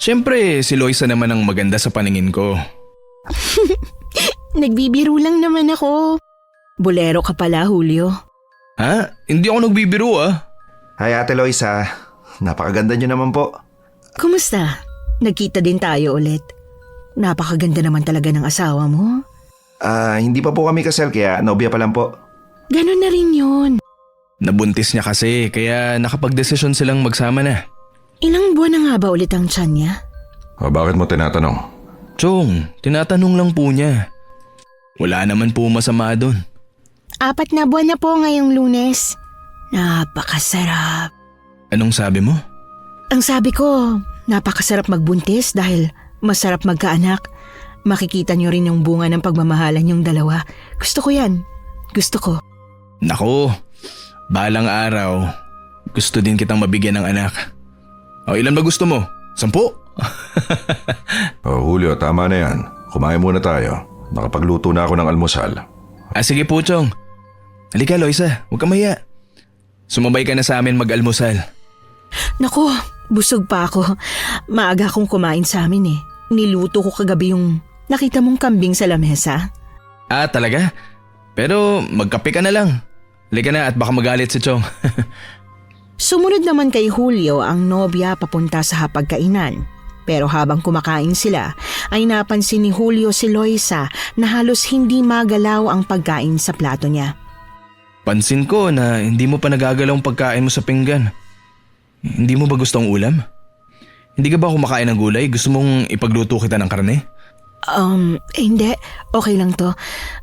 S3: Siyempre, si Loisa naman ang maganda sa paningin ko.
S1: Nagbibiro lang naman ako. Bolero ka pala, Julio.
S3: Ha? Hindi ako nagbibiro
S2: Hi Ate Loisa. Napakaganda niyo naman po.
S1: Kumusta? Nagkita din tayo ulit. Napakaganda naman talaga ng asawa mo.
S2: Hindi pa po kami kasal kaya nobya pa lang po.
S1: Ganon na rin yun.
S3: Nabuntis niya kasi kaya nakapagdesisyon silang magsama na.
S1: Ilang buwan na nga ba ulit ang tiyan niya?
S4: Bakit mo tinatanong?
S3: Chong, tinatanong lang po niya. Wala naman po masama doon.
S1: 4 na buwan na po ngayong Lunes. Napakasarap.
S3: Anong sabi mo?
S1: Ang sabi ko, napakasarap magbuntis dahil masarap magkaanak. Makikita niyo rin yung bunga ng pagmamahalan yung dalawa. Gusto ko yan. Gusto ko.
S3: Nako, balang araw, gusto din kitang mabigyan ng anak. O ilan ba gusto mo? 10?
S4: Julio, tama na yan. Kumain muna tayo. Nakapagluto na ako ng almusal.
S3: Sige po, Chong. Halika, Loisa. Huwag ka mahiya. Sumabay ka na sa amin mag-almusal.
S1: Naku, busog pa ako. Maaga akong kumain sa amin Niluto ko kagabi yung nakita mong kambing sa lamesa.
S3: Talaga? Pero magkape ka na lang. Halika na at baka magalit si Chong.
S1: Sumunod naman kay Julio ang nobya papunta sa hapagkainan. Pero habang kumakain sila, ay napansin ni Julio si Loisa na halos hindi magalaw ang pagkain sa plato niya.
S3: Pansin ko na hindi mo pa nagagalaw ang pagkain mo sa pinggan. Hindi mo ba gusto ang ulam? Hindi ka ba kumakain ng gulay? Gusto mong ipagluto kita ng karne?
S1: Hindi. Okay lang to.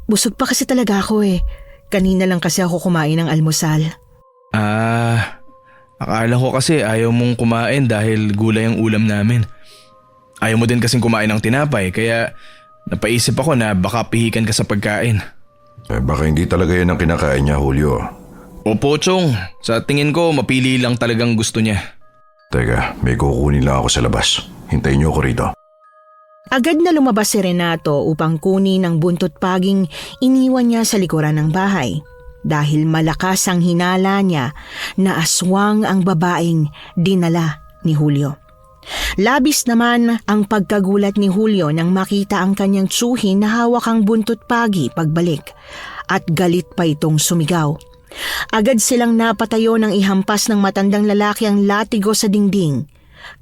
S1: Busog pa kasi talaga ako Kanina lang kasi ako kumain ng almusal.
S3: Akala ko kasi ayaw mong kumain dahil gulay ang ulam namin. Ayaw mo din kasing kumain ng tinapay kaya napaisip ako na baka pihikan ka sa pagkain.
S4: Baka hindi talaga yan ang kinakain niya, Julio.
S3: Opo, Chong. Sa tingin ko mapili lang talagang gusto niya.
S4: Teka, may kukunin lang ako sa labas. Hintayin niyo ako rito.
S1: Agad na lumabas si Renato upang kunin ang buntot paging iniwan niya sa likuran ng bahay. Dahil malakas ang hinala niya na aswang ang babaeng dinala ni Julio. Labis naman ang pagkagulat ni Julio nang makita ang kanyang tsuhin na hawak ang buntot pagi pagbalik at galit pa itong sumigaw. Agad silang napatayo nang ihampas ng matandang lalaki ang latigo sa dingding.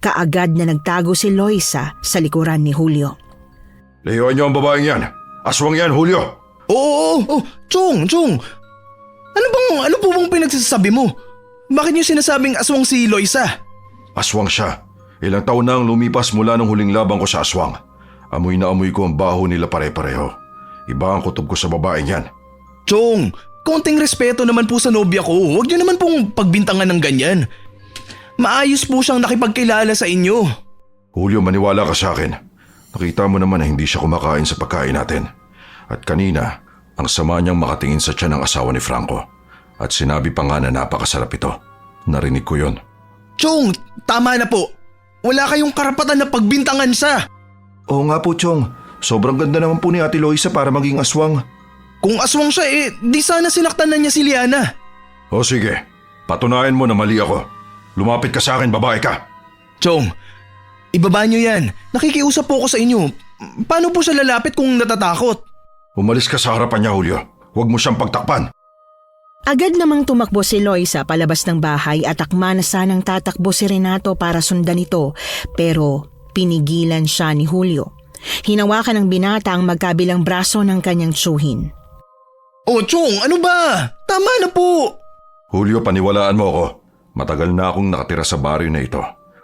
S1: Kaagad na nagtago si Loisa sa likuran ni Julio.
S4: Layuan niyo ang babaeng yan. Aswang yan, Julio.
S3: Oo, Chong. Ano po bang pinagsasabi mo? Bakit niyo sinasabing aswang si Loisa?
S4: Aswang siya. Ilang taon na ang lumipas mula nung huling labang ko sa aswang. Amoy na amoy ko ang baho nila pare-pareho. Iba ang kutob ko sa babaeng yan.
S3: Chong, konting respeto naman po sa nobya ko. Huwag niyo naman pong pagbintangan ng ganyan. Maayos po siyang nakipagkilala sa inyo.
S4: Julio, maniwala ka sa akin. Nakita mo naman na hindi siya kumakain sa pagkain natin. At kanina, ang sama niyang makatingin sa tiyan ng asawa ni Franco. At sinabi pa nga na napakasarap ito. Narinig ko yon.
S3: Chong, tama na po. Wala kayong karapatan na pagbintangan siya.
S2: Oo nga po, Chong. Sobrang ganda naman po ni Ate Loisa para maging aswang.
S3: Kung aswang siya di sana sinaktan na niya si Liana.
S4: O sige, patunayan mo na mali ako. Lumapit ka sa akin, babae ka.
S3: Chong, ibaba niyo yan. Nakikiusap po ako sa inyo. Paano po siya lalapit kung natatakot?
S4: Umalis ka sa harapan niya, Julio. Huwag mo siyang pagtakpan.
S1: Agad namang tumakbo si Loisa palabas ng bahay at akma na sanang tatakbo si Renato para sundan ito, pero pinigilan siya ni Julio. Hinawakan ng binata ang magkabilang braso ng kanyang tsuhin.
S3: Oh, Chong, ano ba? Tama na po.
S4: Julio, paniwalaan mo ako. Matagal na akong nakatira sa baryo na ito.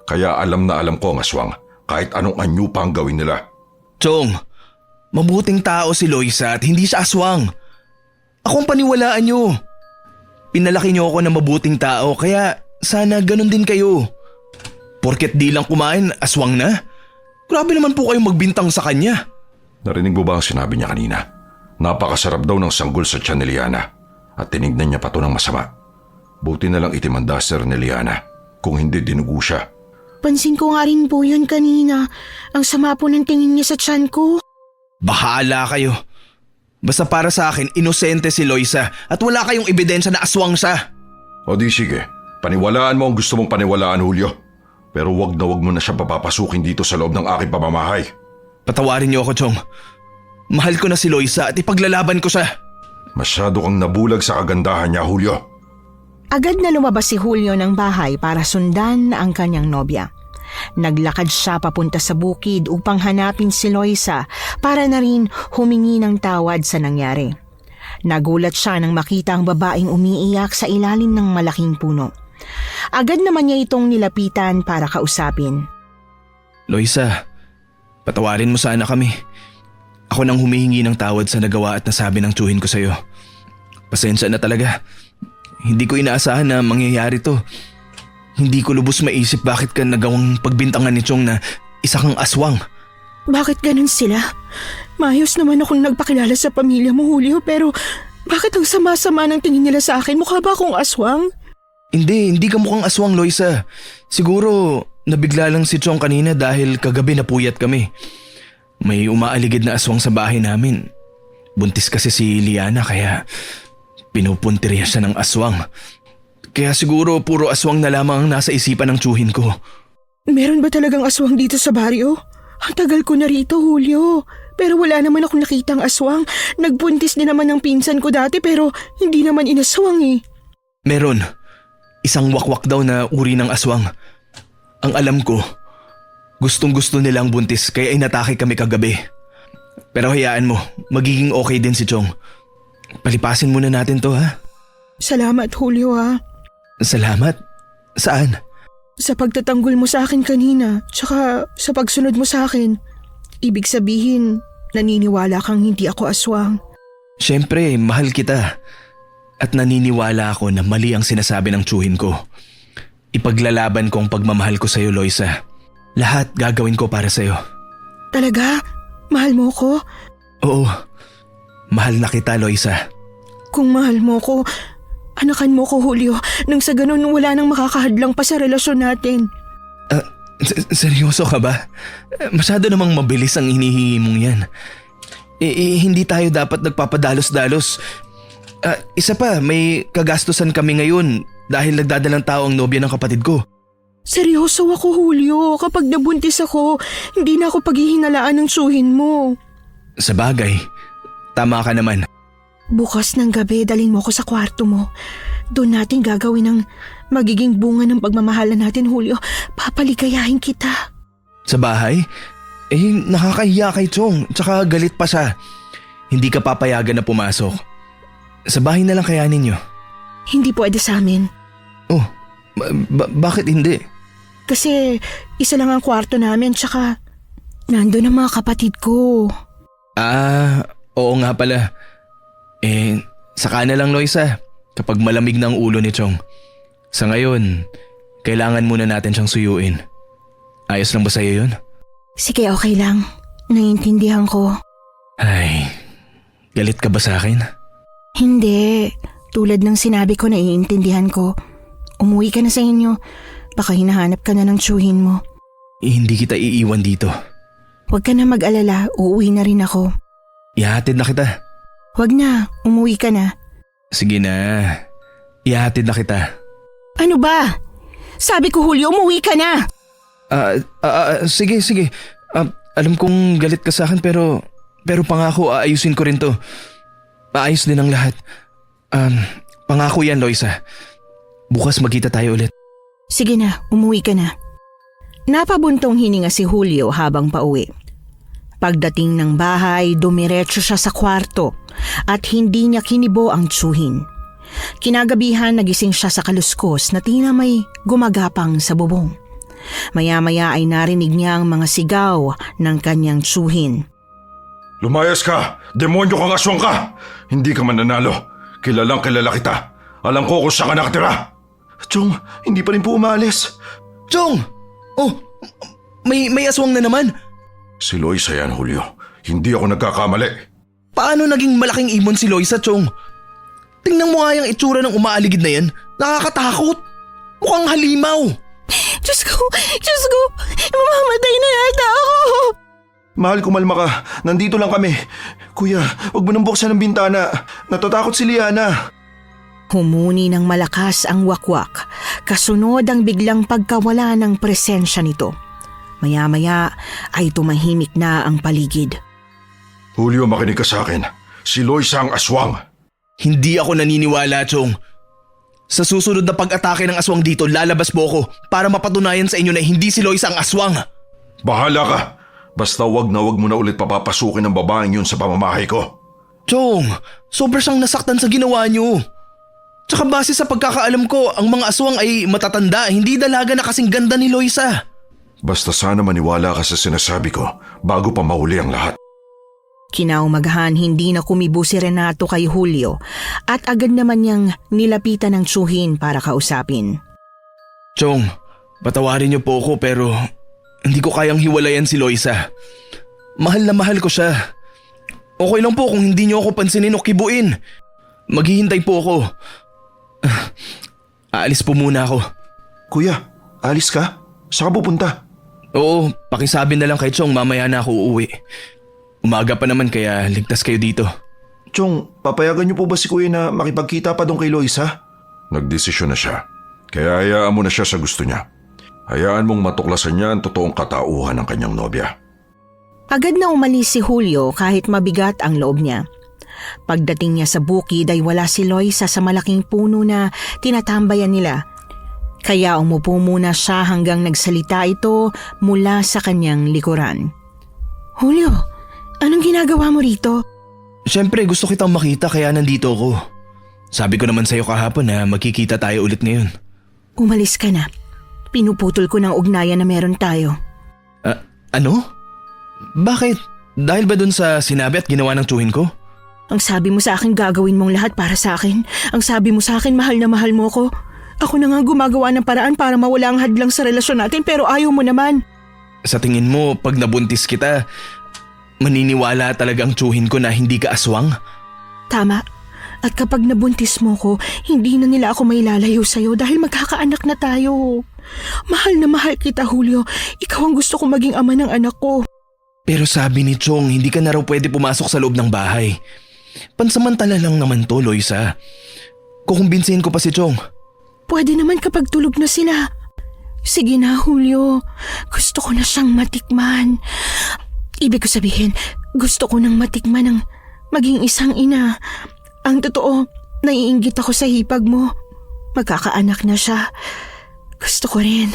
S4: Kaya alam na alam ko ang aswang. Kahit anong anyo pa ang gawin nila.
S3: Chong, mabuting tao si Loisa at hindi siya aswang. Akong paniwalaan niyo. Pinalaki niyo ako na mabuting tao kaya sana ganun din kayo. Porket di lang kumain, aswang na? Grabe naman po kayong magbintang sa kanya.
S4: Narinig mo ba ang sinabi niya kanina? Napakasarap daw ng sanggol sa tiyan ni Liana. At tinignan niya pa to ng masama. Buti na lang itim ang duster ni Liana. Kung hindi, dinugo siya.
S1: Pansin ko nga rin po yun kanina. Ang sama po ng tingin niya sa tiyan ko.
S3: Bahala kayo. Basta para sa akin, inosente si Loisa at wala kayong ebidensya na aswang siya.
S4: O di sige, paniwalaan mo ang gusto mong paniwalaan, Julio. Pero wag mo na siya papapasukin dito sa loob ng aking pamamahay.
S3: Patawarin niyo ako, Chong. Mahal ko na si Loisa at ipaglalaban ko siya.
S4: Masyado kang nabulag sa kagandahan niya, Julio.
S1: Agad na lumabas si Julio ng bahay para sundan ang kanyang nobya. Naglakad siya papunta sa bukid upang hanapin si Loisa para na rin humingi ng tawad sa nangyari. Nagulat siya nang makita ang babaeng umiiyak sa ilalim ng malaking puno. Agad naman niya itong nilapitan para kausapin.
S3: Loisa, patawarin mo sana kami. Ako nang humihingi ng tawad sa nagawa at nasabi ng tsuhin ko sa'yo. Pasensya na talaga. Hindi ko inaasahan na mangyayari to. Hindi ko lubos maisip bakit ka nagawang pagbintangan ni Chong na isa kang aswang.
S1: Bakit ganun sila? Maayos naman akong nagpakilala sa pamilya mo, Julio, pero bakit ang sama-sama ng tingin nila sa akin? Mukha ba akong aswang?
S3: Hindi ka mukhang aswang, Loisa. Siguro nabigla lang si Chong kanina dahil kagabi napuyat kami. May umaaligid na aswang sa bahay namin. Buntis kasi si Liana kaya pinupuntirya siya ng aswang. Kaya siguro puro aswang na lamang ang nasa isipan ng tsuhin ko.
S1: Meron ba talagang aswang dito sa baryo? Ang tagal ko na rito, Julio. Pero wala naman akong nakitang aswang. Nagbuntis din naman ng pinsan ko dati pero hindi naman inaswang eh.
S3: Meron. Isang wakwak daw na uri ng aswang. Ang alam ko, gustong-gusto nilang buntis kaya inatake kami kagabi. Pero hayaan mo, magiging okay din si Chong. Palipasin muna natin to, ha?
S1: Salamat, Julio, ha?
S3: Salamat? Saan?
S1: Sa pagtatanggol mo sa akin kanina, tsaka sa pagsunod mo sa akin. Ibig sabihin, naniniwala kang hindi ako aswang.
S3: Siyempre, mahal kita. At naniniwala ako na mali ang sinasabi ng tsuhin ko. Ipaglalaban ko ang pagmamahal ko sa'yo, Loisa. Lahat gagawin ko para sa'yo.
S1: Talaga? Mahal mo ko?
S3: Oo. Mahal na kita, Loisa.
S1: Kung mahal mo ko, anakan mo ko, Julio. Nang sa ganun, wala nang makakahadlang pa sa relasyon natin.
S3: Seryoso ka ba? Masyado namang mabilis ang hinihingi mong yan. Hindi tayo dapat nagpapadalos-dalos. Isa pa, may kagastusan kami ngayon dahil nagdadalang tao ang nobya ng kapatid ko.
S1: Seryoso ako, Julio. Kapag nabuntis ako, hindi na ako paghihinalaan ng tsuhin mo.
S3: Sa bagay, tama ka naman.
S1: Bukas ng gabi, dalhin mo ako sa kwarto mo. Doon natin gagawin ang magiging bunga ng pagmamahalan natin, Julio. Papaligayahin kita.
S3: Sa bahay? Nakakahiya kay Chong, tsaka galit pa siya. hindi ka papayagan na pumasok. Sa bahay na lang kaya ninyo.
S1: Hindi pwede sa amin.
S3: Oh, bakit hindi?
S1: Kasi isa lang ang kwarto namin tsaka nandun ang mga kapatid ko.
S3: Oo nga pala. Saka na lang Loisa, kapag malamig na ang ulo ni Chong. Sa ngayon, kailangan muna natin siyang suyuin. Ayos lang ba sa'yo yun?
S1: Sige, okay lang. Naiintindihan ko.
S3: Ay, galit ka ba sa akin?
S1: Hindi. Tulad ng sinabi ko, naiintindihan ko. Umuwi ka na sa inyo. Baka hinahanap ka na ng tsuhin mo.
S3: Hindi kita iiwan dito.
S1: Huwag ka na mag-alala, uuwi na rin ako.
S3: Ihatid na kita.
S1: Huwag na, umuwi ka na.
S3: Sige na, ihatid na kita.
S1: Ano ba? Sabi ko Julio, umuwi ka na!
S3: Sige. Alam kong galit ka sa akin pero pangako aayusin ko rin to. Maayos din ang lahat. Pangako yan Loisa. Bukas magkita tayo ulit.
S1: Sige na, umuwi ka na. Napabuntong hininga si Julio habang pauwi. Pagdating ng bahay, dumiretso siya sa kwarto at hindi niya kinibo ang tsuhin. Kinagabihan nagising siya sa kaluskos na tina may gumagapang sa bubong. Maya-maya ay narinig niya ang mga sigaw ng kanyang tsuhin.
S4: Lumayas ka! Demonyo kang aswang ka! Hindi ka mananalo. Kilalang kilala kita. Alam ko kung saan ka nakatira.
S2: Chong, hindi pa rin po umalis.
S3: Chong! Oh, may aswang na naman.
S4: Si Loisa yan, Julio. Hindi ako nagkakamali.
S3: Paano naging malaking ibon si Loisa, Chong? Tingnan mo nga yung itsura ng umaaligid na yan. Nakakatakot. Mukhang halimaw.
S1: Diyos ko! Mamamatay na yata ako!
S2: Mahal, kumalma ka. Nandito lang kami. Kuya, huwag mo nang buksan ang bintana. Natatakot si Liana.
S1: Humuni ng malakas ang wakwak, kasunod ang biglang pagkawala ng presensya nito. Maya-maya ay tumahimik na ang paligid.
S4: Julio, makinig ka sa akin. Si Loisa ang aswang.
S3: Hindi ako naniniwala, Chong. Sa susunod na pag-atake ng aswang dito, lalabas po ako para mapatunayan sa inyo na hindi si Loisa ang aswang.
S4: Bahala ka. Basta wag na wag mo na ulit papapasukin ang babaeng yun sa pamamahay ko.
S3: Chong, sobra siyang nasaktan sa ginawa niyo. Tsaka base sa pagkakaalam ko, ang mga aswang ay matatanda, hindi dalaga na kasing ganda ni Loisa.
S4: Basta sana maniwala ka sa sinasabi ko bago pa mahuli ang lahat.
S1: Kinaumagahan hindi na kumibo si Renato kay Julio at agad naman niyang nilapitan ng tsuhin para kausapin.
S3: Chong, patawarin niyo po ako pero hindi ko kayang hiwalayan si Loisa. Mahal na mahal ko siya. Okay lang po kung hindi niyo ako pansinin o kibuin. Maghihintay po ako. Aalis po muna ako.
S2: Kuya, alis ka? Saan ka pupunta?
S3: Oo, pakisabi na lang kay Chong mamaya na ako uuwi. Umaga pa naman kaya ligtas kayo dito.
S2: Chong, papayagan niyo po ba si Kuya na makipagkita pa doon kay Loisa?
S4: Nagdesisyon na siya. Kaya hayaan mo na siya sa gusto niya. Hayaan mong matuklasan niya ang totoong katauhan ng kanyang nobya.
S1: Agad na umalis si Julio kahit mabigat ang loob niya. Pagdating niya sa bukid ay wala si Loisa sa malaking puno na tinatambayan nila. Kaya umupo muna siya hanggang nagsalita ito mula sa kanyang likuran. Julio, anong ginagawa mo rito?
S3: Siyempre gusto kitang makita kaya nandito ako. Sabi ko naman sa'yo kahapon na magkikita tayo ulit ngayon.
S1: Umalis ka na. Pinuputol ko ng ugnayan na meron tayo.
S3: Ano? Bakit? Dahil ba dun sa sinabi at ginawa ng tsuhin ko?
S1: Ang sabi mo sa akin gagawin mong lahat para sa akin. Ang sabi mo sa akin mahal na mahal mo ko. Ako na nga gumagawa ng paraan para mawala ang hadlang sa relasyon natin pero ayaw mo naman.
S3: Sa tingin mo pag nabuntis kita, maniniwala talaga ang tsuhin ko na hindi ka aswang?
S1: Tama. At kapag nabuntis mo ko, hindi na nila ako mailalayo sa'yo dahil magkakaanak na tayo. Mahal na mahal kita, Julio. Ikaw ang gusto ko maging ama ng anak ko.
S3: Pero sabi ni Chong, hindi ka na raw pwede pumasok sa loob ng bahay. Pansamantala lang naman to, Loisa. Kukumbinsihin ko pa si Chong.
S1: Pwede naman kapag tulog na sila. Sige na, Julio. Gusto ko na siyang matikman. Ibig ko sabihin, gusto ko nang matikman ng maging isang ina. Ang totoo, naiinggit ako sa hipag mo. Magkakaanak na siya. Gusto ko rin.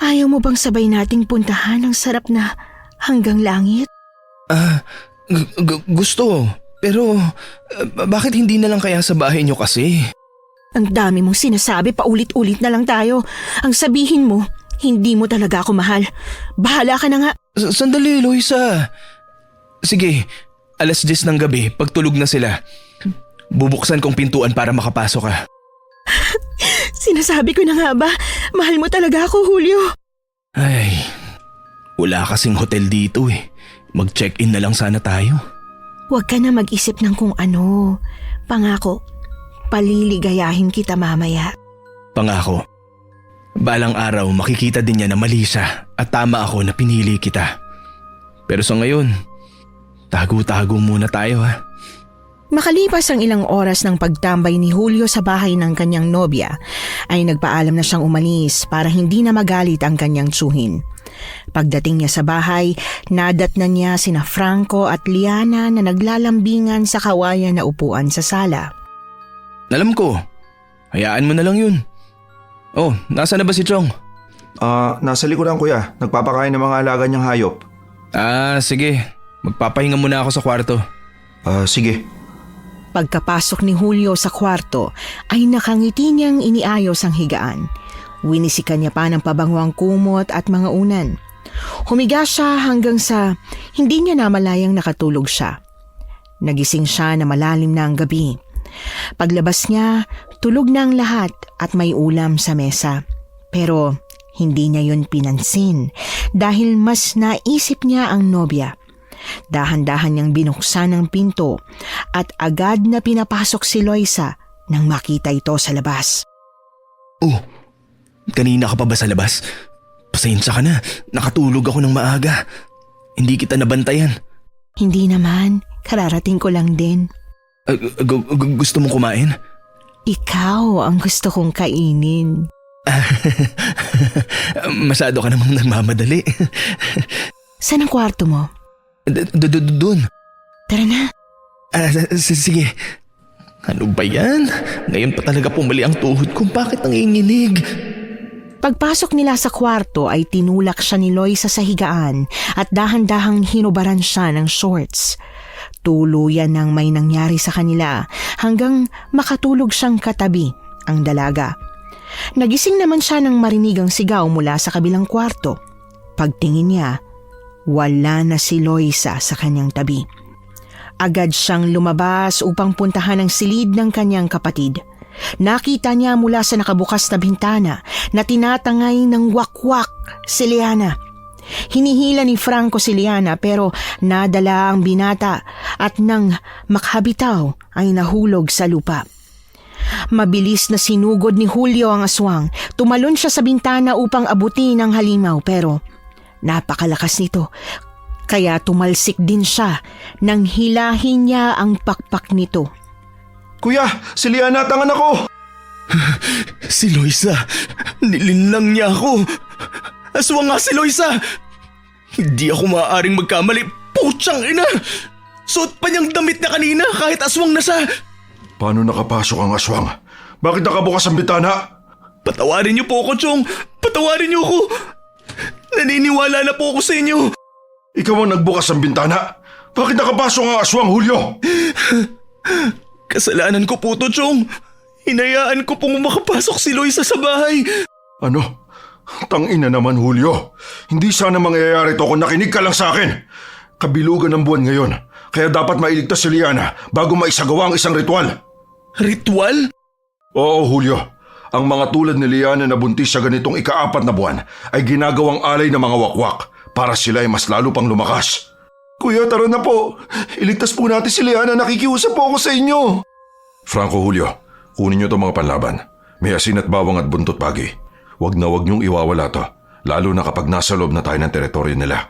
S1: Ayaw mo bang sabay nating puntahan ang sarap na hanggang langit?
S3: Gusto. Pero bakit hindi na lang kaya sa bahay niyo kasi?
S1: Ang dami mong sinasabi, paulit-ulit na lang tayo. Ang sabihin mo, hindi mo talaga ako mahal. Bahala ka na nga.
S3: Sandali, Loisa. Sige, 10:00 ng gabi, pagtulog na sila. Bubuksan kong pintuan para makapasok ka.
S1: Sinasabi ko na nga ba, mahal mo talaga ako, Julio.
S3: Ay, wala kasing hotel dito eh. Mag-check-in na lang sana tayo.
S1: Huwag ka na mag-isip ng kung ano. Pangako, paliligayahin kita mamaya.
S3: Pangako. Balang araw makikita din niya na mali siya at tama ako na pinili kita. Pero sa ngayon, tago-tago muna tayo ha.
S1: Makalipas ang ilang oras ng pagtambay ni Julio sa bahay ng kanyang nobya, ay nagpaalam na siyang umalis para hindi na magalit ang kanyang tsuhin. Pagdating niya sa bahay, nadatnan niya sina Franco at Liana na naglalambingan sa kawayan na upuan sa sala.
S3: Alam ko, hayaan mo na lang yun. Oh, nasa na ba si Chong?
S2: Nasa likuran kuya. Nagpapakain ng mga alaga niyang hayop.
S3: Sige. Magpapahinga muna ako sa kwarto.
S2: Sige.
S1: Pagkapasok ni Julio sa kwarto, ay nakangiti niyang iniayos ang higaan. Winisikan niya pa ng pabanguang kumot at mga unan. Humiga siya hanggang sa hindi niya namalayang nakatulog siya. Nagising siya na malalim na ang gabi. Paglabas niya, tulog na ang lahat at may ulam sa mesa. Pero hindi niya yun pinansin dahil mas naisip niya ang nobya. Dahan-dahan niyang binuksan ang pinto at agad na pinapasok si Loisa nang makita ito sa labas.
S3: Oh, kanina ka pa ba sa labas? Pasensya ka na, nakatulog ako ng maaga. Hindi kita nabantayan.
S1: Hindi naman, kararating ko lang din.
S3: Gusto mong kumain?
S1: Ikaw ang gusto kong kainin.
S3: Masyado ka namang nagmamadali.
S1: Saan ang kwarto mo?
S3: Doon.
S1: Tara na.
S3: Sige. Ano ba yan? Ngayon pa talaga pumali ang tuhod ko. Bakit nanginginig?
S1: Pagpasok nila sa kwarto ay tinulak siya ni Loisa sa higaan at dahan-dahang hinubaran siya ng shorts. Tuluyan nang may nangyari sa kanila hanggang makatulog siyang katabi ang dalaga. Nagising naman siya nang marinig ang sigaw mula sa kabilang kwarto. Pagtingin niya, wala na si Loisa sa kanyang tabi. Agad siyang lumabas upang puntahan ang silid ng kanyang kapatid. Nakita niya mula sa nakabukas na bintana na tinatangay ng wakwak si Liana. Hinihila ni Franco si Liana pero nadala ang binata at nang makhabitaw ay nahulog sa lupa. Mabilis na sinugod ni Julio ang aswang. Tumalon siya sa bintana upang abutin ang halimaw pero napakalakas nito. Kaya tumalsik din siya nang hilahin niya ang pakpak nito.
S2: Kuya, si Liana at ang anak ko!
S3: Si Loisa, nilinlang niya ako. Aswang nga si Loisa. Hindi ako maaaring magkamali. Putsang ina! Suot pa niyang damit na kanina kahit aswang na siya.
S4: Paano nakapasok ang aswang? Bakit nakabukas ang bitana?
S3: Patawarin niyo po ako, Chong. Patawarin niyo ako. Naniniwala na po ako sa inyo.
S4: Ikaw ang nagbukas ng bintana? Bakit nakapasok ang aswang, Julio?
S3: Kasalanan ko po to, Chong. Hinayaan ko pong makapasok si Loisa sa bahay.
S4: Ano? Tangina naman, Julio. Hindi sana mangyayari to kung nakinig ka lang sa akin. Kabilugan ng buwan ngayon, kaya dapat mailigtas si Liana bago maisagawa ang isang ritual.
S3: Ritual?
S4: Oo, Julio. Ang mga tulad ni Liana na buntis sa ganitong ika-4 na buwan ay ginagawang alay ng mga wakwak para sila ay mas lalo pang lumakas. Kuya, tara na po. Iligtas po natin si Liana. Nakikiusap po ako sa inyo. Franco, Julio, kunin niyo itong mga panlaban. May asin at bawang at buntot pagi. Huwag na huwag niyong iwawala to, lalo na kapag nasa loob na tayo ng teritoryo nila.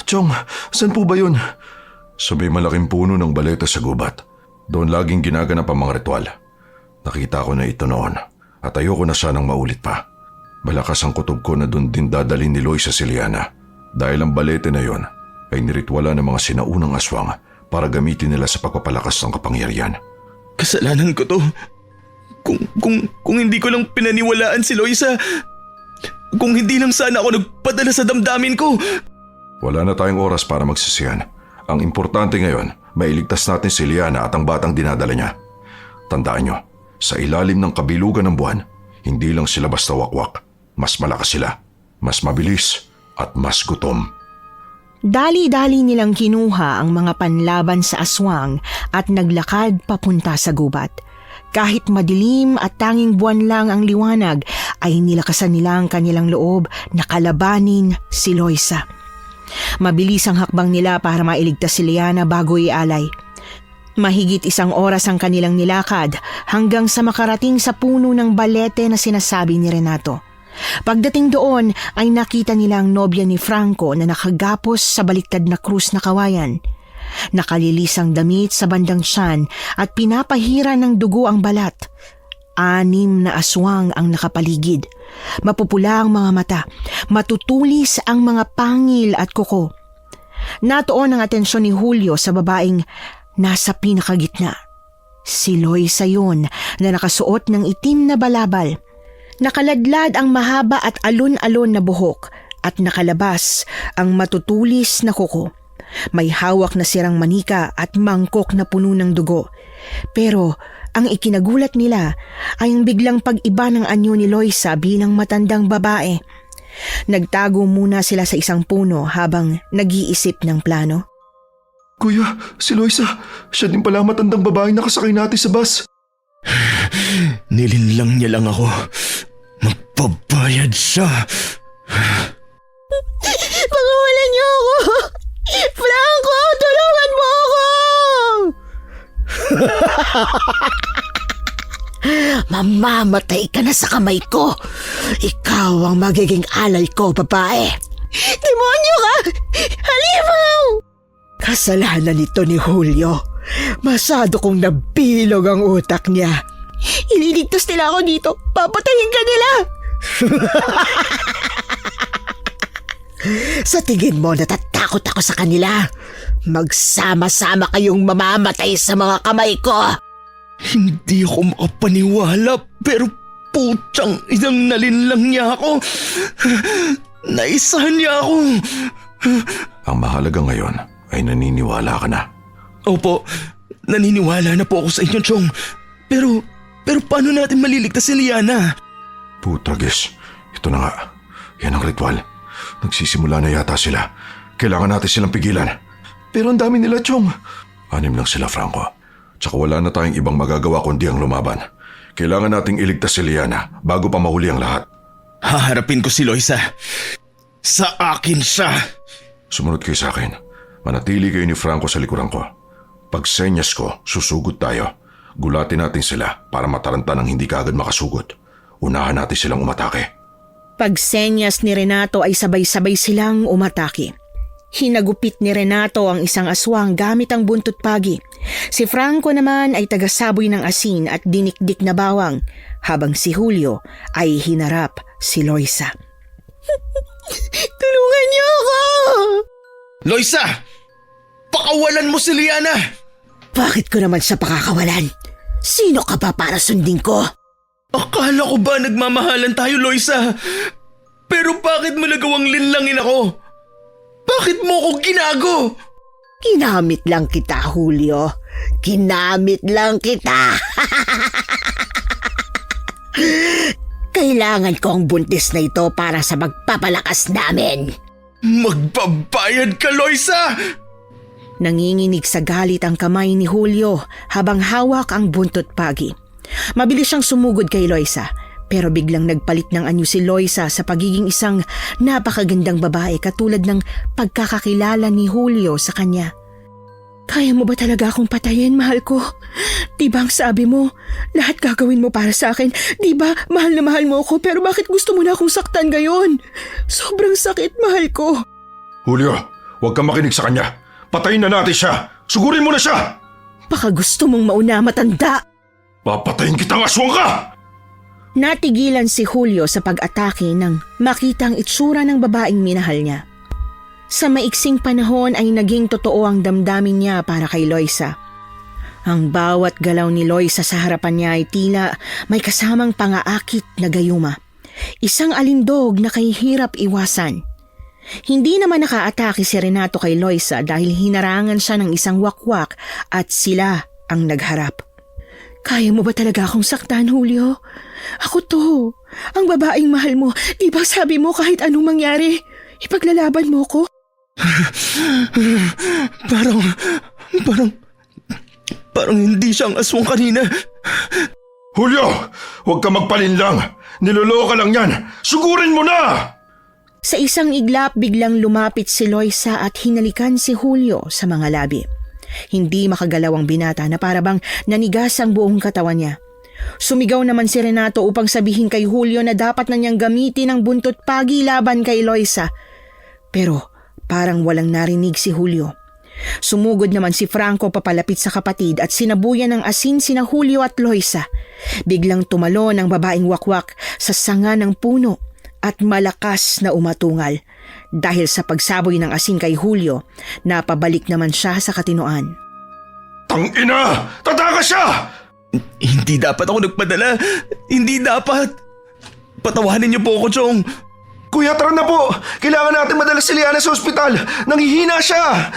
S2: Chong, saan po ba yun?
S4: Sa may malaking puno ng baleta sa gubat. Doon laging ginaganap ang mga ritual. Nakita ko na ito noon at ayoko na sanang maulit pa. Malakas ang kutob ko na doon din dadalhin ni Loisa si Liana. Dahil ang balete na yon ay niritwala ng mga sinaunang aswang para gamitin nila sa pagpapalakas ng kapangyarihan.
S3: Kasalanan ko to. Kung hindi ko lang pinaniwalaan si Loisa, kung hindi lang sana ako nagpadala sa damdamin ko.
S4: Wala na tayong oras para magsisihan. Ang importante ngayon, mailigtas natin si Liana at ang batang dinadala niya. Tandaan nyo, sa ilalim ng kabilugan ng buwan, hindi lang sila basta wakwak. Mas malakas sila, mas mabilis at mas gutom.
S1: Dali-dali nilang kinuha ang mga panlaban sa aswang at naglakad papunta sa gubat. Kahit madilim at tanging buwan lang ang liwanag, ay nilakasan nila ang kanilang loob na kalabanin si Loisa. Mabilis ang hakbang nila para mailigtas si Liana bago ialay. Mahigit 1 oras ang kanilang nilakad hanggang sa makarating sa puno ng balete na sinasabi ni Renato. Pagdating doon ay nakita nila ang nobya ni Franco na nakagapos sa baliktad na krus na kawayan. Nakalilis ang damit sa bandang tiyan at pinapahira ng dugo ang balat. 6 na aswang ang nakapaligid. Mapupula ang mga mata, matutulis ang mga pangil at kuko. Natuon ang atensyon ni Julio sa babaeng nasa pinakagitna. Si Loisa yun na nakasuot ng itim na balabal. Nakaladlad ang mahaba at alon-alon na buhok at nakalabas ang matutulis na kuko. May hawak na sirang manika at mangkok na puno ng dugo. Pero ang ikinagulat nila ay ang biglang pag-iba ng anyo ni Loisa bilang matandang babae. Nagtago muna sila sa isang puno habang nag-iisip ng plano.
S2: Kuya, si Loisa, siya din pala ang matandang babaeng nakasakay natin sa bus.
S3: Nilinlang niya lang ako. Magbabayad siya.
S1: Pakawalan niyo ako! Franco, tulungan mo ako! Mamamatay ka na sa kamay ko. Ikaw ang magiging alay ko, babae. Demonyo ka! Halimaw! Kasalanan nito ni Julio. Masyado kong nabilog ang utak niya. Ililigtas nila ako dito. Papatayin ka nila. Sa tingin mo natatakot ako sa kanila? Magsama-sama kayong mamamatay sa mga kamay ko.
S3: Hindi ako makapaniwala pero putang inang nalinlang niya ako. Naisahan niya ako.
S4: Ang mahalaga ngayon ay naniniwala ka na.
S3: Opo, naniniwala na po ako sa inyo, Chong. Pero paano natin maliligtas si Liana?
S4: Putagis, ito na nga. Yan ang ritual. Nagsisimula na yata sila. Kailangan natin silang pigilan.
S2: Pero ang dami nila, Chong.
S4: 6 lang sila, Franco. Tsaka wala na tayong ibang magagawa kundi ang lumaban. Kailangan nating iligtas si Liana bago pa mahuli ang lahat.
S3: Haharapin ko si Loisa. Sa akin siya.
S4: Sumunod kayo sa akin. Manatili kayo ni Franco sa likuran ko. Pag senyas ko, susugod tayo. Gulatin natin sila para mataranta ng hindi kaagad makasugot. Unahan natin silang umatake.
S1: Pagsenyas ni Renato ay sabay-sabay silang umatake. Hinagupit ni Renato ang isang aswang gamit ang buntot pagi. Si Franco naman ay tagasaboy ng asin at dinikdik na bawang, habang si Julio ay hinarap si Loisa. Tulungan niyo ako!
S3: Loisa! Pakawalan mo si Liana!
S1: Bakit ko naman siya pakakawalan? Sino ka ba para sundin ko?
S3: Akala ko ba nagmamahalan tayo, Loisa? Pero bakit mo nagawang linlangin ako? Bakit mo ako ginago?
S1: Ginamit lang kita, Julio. Ginamit lang kita. Kailangan ko ang buntis na ito para sa magpapalakas namin.
S3: Magbabayad ka, Loisa!
S1: Nanginginig sa galit ang kamay ni Julio habang hawak ang buntot pagi. Mabilis siyang sumugod kay Loisa, pero biglang nagpalit ng anyo si Loisa sa pagiging isang napakagandang babae katulad ng pagkakakilala ni Julio sa kanya. Kaya mo ba talaga akong patayin, mahal ko? Diba ang sabi mo, lahat gagawin mo para sa akin? Diba mahal na mahal mo ako, pero bakit gusto mo na akong saktan ngayon? Sobrang sakit, mahal ko.
S4: Julio, huwag kang makinig sa kanya. Patayin na natin siya. Sugurin mo na siya.
S1: Baka gusto mong mauna matanda.
S4: Papatayin kitang aswang ka!
S1: Natigilan si Julio sa pag-atake nang makita ang itsura ng babaeng minahal niya. Sa maiksing panahon ay naging totoo ang damdamin niya para kay Loisa. Ang bawat galaw ni Loisa sa harapan niya ay tila may kasamang pangaakit na gayuma. Isang alindog na kahihirap iwasan. Hindi naman nakaatake si Renato kay Loisa dahil hinarangan siya ng isang wakwak at sila ang nagharap. Kaya mo ba talaga akong saktan, Julio? Ako to, ang babaeng mahal mo. Di ba sabi mo kahit anong mangyari, ipaglalaban mo ko?
S3: Parang hindi siyang aswang kanina.
S4: Julio, huwag ka magpalinlang. Niloloko lang yan. Sugurin mo na!
S1: Sa isang iglap biglang lumapit si Loisa at hinalikan si Julio sa mga labi. Hindi makagalaw ang binata na parabang nanigas ang buong katawan niya. Sumigaw naman si Renato upang sabihin kay Julio na dapat na niyang gamitin ang buntot pagi laban kay Loisa. Pero parang walang narinig si Julio. Sumugod naman si Franco papalapit sa kapatid at sinabuyan ng asin sina Julio at Loisa. Biglang tumalon ang babaeng wakwak sa sanga ng puno at malakas na umatungal. Dahil sa pagsaboy ng asin kay Julio, napabalik naman siya sa katinoan.
S4: Tangina! Tatakas siya!
S3: Hindi dapat ako nagpadala. Hindi dapat. Patawanin niyo po ako, Chong.
S2: Kuya, tara na po! Kailangan natin madala si Liana sa ospital! Nanghihina siya!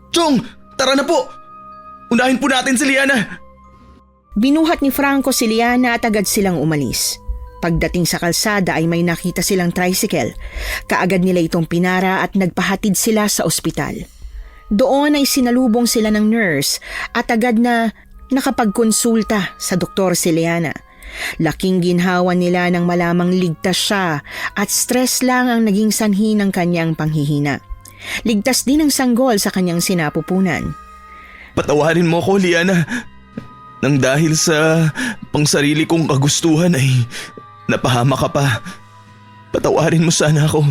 S3: Chong, tara na po. Unahin po natin si Liana.
S1: Binuhat ni Franco si Liana at agad silang umalis. Pagdating sa kalsada ay may nakita silang tricycle. Kaagad nila itong pinara at nagpahatid sila sa ospital. Doon ay sinalubong sila ng nurse at agad na nakapagkonsulta sa doktor si Liana. Laking ginhawa nila nang malamang ligtas siya at stress lang ang naging sanhi ng kanyang panghihina. Ligtas din ang sanggol sa kanyang sinapupunan.
S3: Patawarin mo ko, Liana. Nang dahil sa pangsarili kong kagustuhan ay napahama ka pa. Patawarin mo sana ako.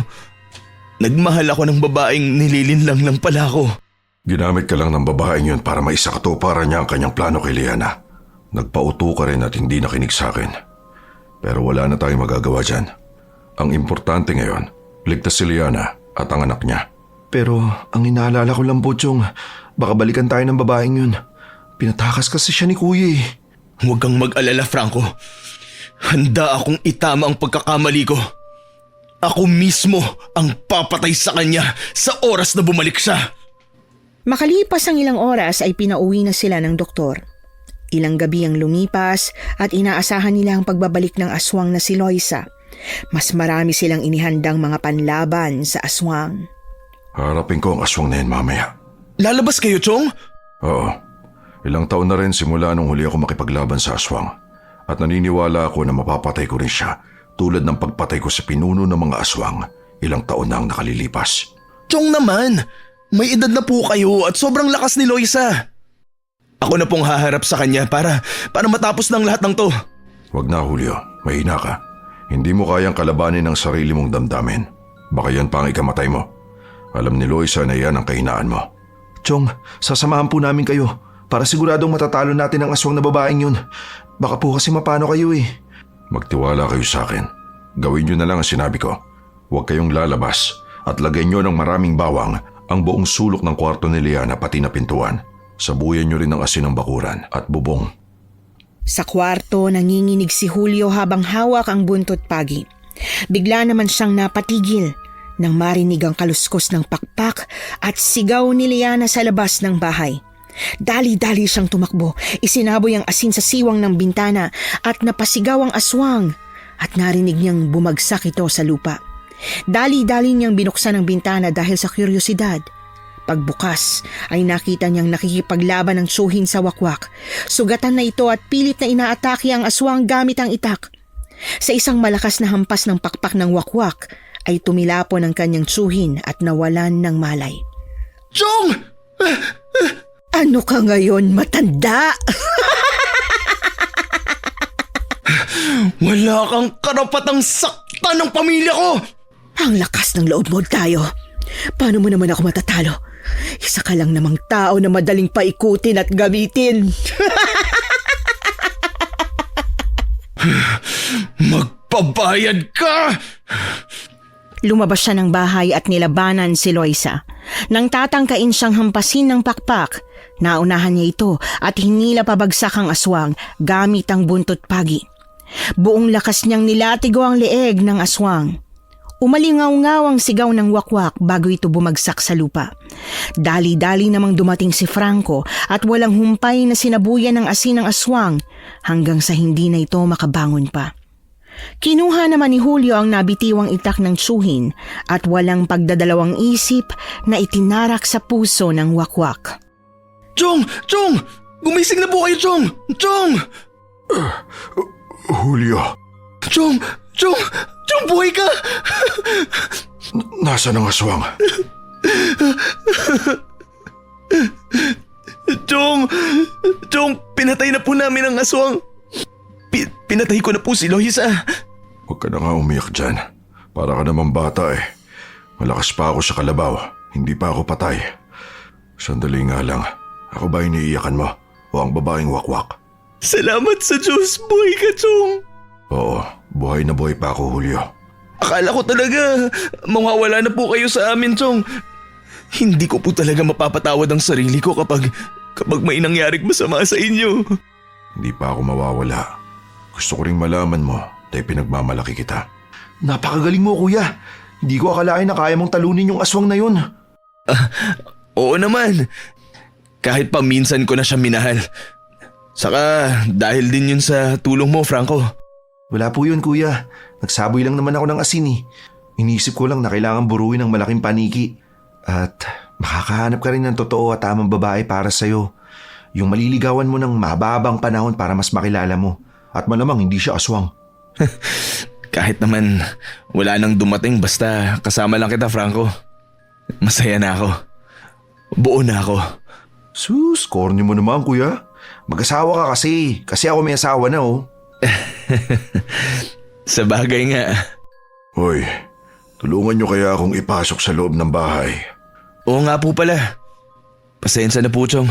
S3: Nagmahal ako ng babaeng nililinlang lang pala ako.
S4: Ginamit ka lang ng babaeng yun para maisakatuparan niya ang kanyang plano kay Liana. Nagpauto ka rin at hindi nakinig sa akin. Pero wala na tayong magagawa dyan. Ang importante ngayon, ligtas si Liana at ang anak niya.
S2: Pero ang inaalala ko lang po, Chong, baka balikan tayo ng babaeng yun. Pinatakas kasi siya ni Kuya eh.
S3: Huwag kang mag-alala, Franco. Handa akong itama ang pagkakamali ko. Ako mismo ang papatay sa kanya sa oras na bumalik siya.
S1: Makalipas ang ilang oras ay pinauwi na sila ng doktor. Ilang gabi ang lumipas at inaasahan nila ang pagbabalik ng aswang na si Loisa. Mas marami silang inihandang mga panlaban sa aswang.
S4: Harapin ko ang aswang na yun mamaya.
S3: Lalabas kayo, Chong?
S4: Oo. Ilang taon na rin simula nung huli ako makipaglaban sa aswang. At naniniwala ako na mapapatay ko rin siya tulad ng pagpatay ko sa pinuno ng mga aswang ilang taon na ang nakalilipas.
S3: Chong naman, may edad na po kayo at sobrang lakas ni Loisa. Ako na pong haharap sa kanya para matapos ng lahat ng to.
S4: Wag na, Julio. Mahina ka. Hindi mo kayang kalabanin ang sarili mong damdamin. Baka yan pa ang ikamatay mo. Alam ni Loisa na yan ang kahinaan mo.
S2: Chong, sasamahan po namin kayo para siguradong matatalo natin ang aswang na babaeng yun. Baka po kasi mapano kayo eh.
S4: Magtiwala kayo sa akin. Gawin nyo na lang ang sinabi ko. Huwag kayong lalabas at lagay nyo ng maraming bawang ang buong sulok ng kwarto ni Liana pati na pintuan. Sabuyan nyo rin ng asin ng bakuran at bubong.
S1: Sa kwarto nanginginig si Julio habang hawak ang buntot pagi. Bigla naman siyang napatigil nang marinig ang kaluskos ng pakpak at sigaw ni Liana sa labas ng bahay. Dali-dali siyang tumakbo, isinaboy ang asin sa siwang ng bintana at napasigaw ang aswang at narinig niyang bumagsak ito sa lupa. Dali-dali niyang binuksan ang bintana dahil sa kuryosidad. Pagbukas ay nakita niyang nakikipaglaban ng tsuhin sa wakwak. Sugatan na ito at pilit na inaatake ang aswang gamit ang itak. Sa isang malakas na hampas ng pakpak ng wakwak ay tumilapon ang kanyang tsuhin at nawalan ng malay.
S3: Chong!
S1: Ano ka ngayon, matanda?
S3: Wala kang karapatang saktan ng pamilya ko!
S1: Ang lakas ng loob mo tayo. Paano mo naman ako matatalo? Isa ka lang namang tao na madaling paikutin at gamitin.
S3: Magpabayad ka!
S1: Lumabas siya ng bahay at nilabanan si Loisa. Nang tatangkain siyang hampasin ng pakpak, naunahan niya ito at hinila pabagsak ang aswang gamit ang buntot pagi. Buong lakas niyang nilatigo ang leeg ng aswang. Umalingaw-ngaw ang sigaw ng wakwak bago ito bumagsak sa lupa. Dali-dali namang dumating si Franco at walang humpay na sinabuyan ng asin ng aswang hanggang sa hindi na ito makabangon pa. Kinuha naman ni Julio ang nabitiwang itak ng tsuhin at walang pagdadalawang isip na itinarak sa puso ng wakwak.
S3: Chong! Chong! Gumising na po kayo, Chong! Chong!
S4: Julio,
S3: Chong! Chong! Chong, buhay ka!
S4: nasa ng aswang?
S3: Chong! Chong, pinatay na po namin ang aswang. Pinatay ko na po si Loisa.
S4: Huwag ka na nga umiyak dyan. Para ka naman bata eh. Malakas pa ako sa kalabaw. Hindi pa ako patay. Sandali nga lang. Ako ba iniiyakan mo? O ang babaeng wakwak?
S3: Salamat sa Diyos, buhay ka, Chong.
S4: Oo, buhay na buhay pa ako, Julio.
S3: Akala ko talaga mawawala na po kayo sa amin, Chong. Hindi ko po talaga mapapatawad ang sarili ko kapag may nangyaring masama sa inyo.
S4: Hindi pa ako mawawala. Gusto ko ring malaman mo dahil pinagmamalaki kita.
S2: Napakagaling mo, kuya. Hindi ko akalain na kaya mong talunin yung aswang na yun.
S3: Oo naman. Kahit pa minsan ko na siya minahal. Saka dahil din yun sa tulong mo, Franco.
S2: Wala po yun, kuya. Nagsaboy lang naman ako ng asin eh. Inisip ko lang na kailangan buruin ng malaking paniki. At makakahanap ka rin ng totoo at tamang babae para sa'yo. Yung maliligawan mo ng mababang panahon para mas makilala mo. At malamang hindi siya aswang.
S3: Kahit naman wala nang dumating basta kasama lang kita, Franco. Masaya na ako. Buo na ako.
S2: Sus, corny mo naman, kuya. Mag-asawa ka kasi. Kasi ako may asawa na, oh.
S3: Sa bagay nga.
S4: Hoy, tulungan niyo kaya akong ipasok sa loob ng bahay.
S3: Oo nga po pala. Pasensya na po, Chong.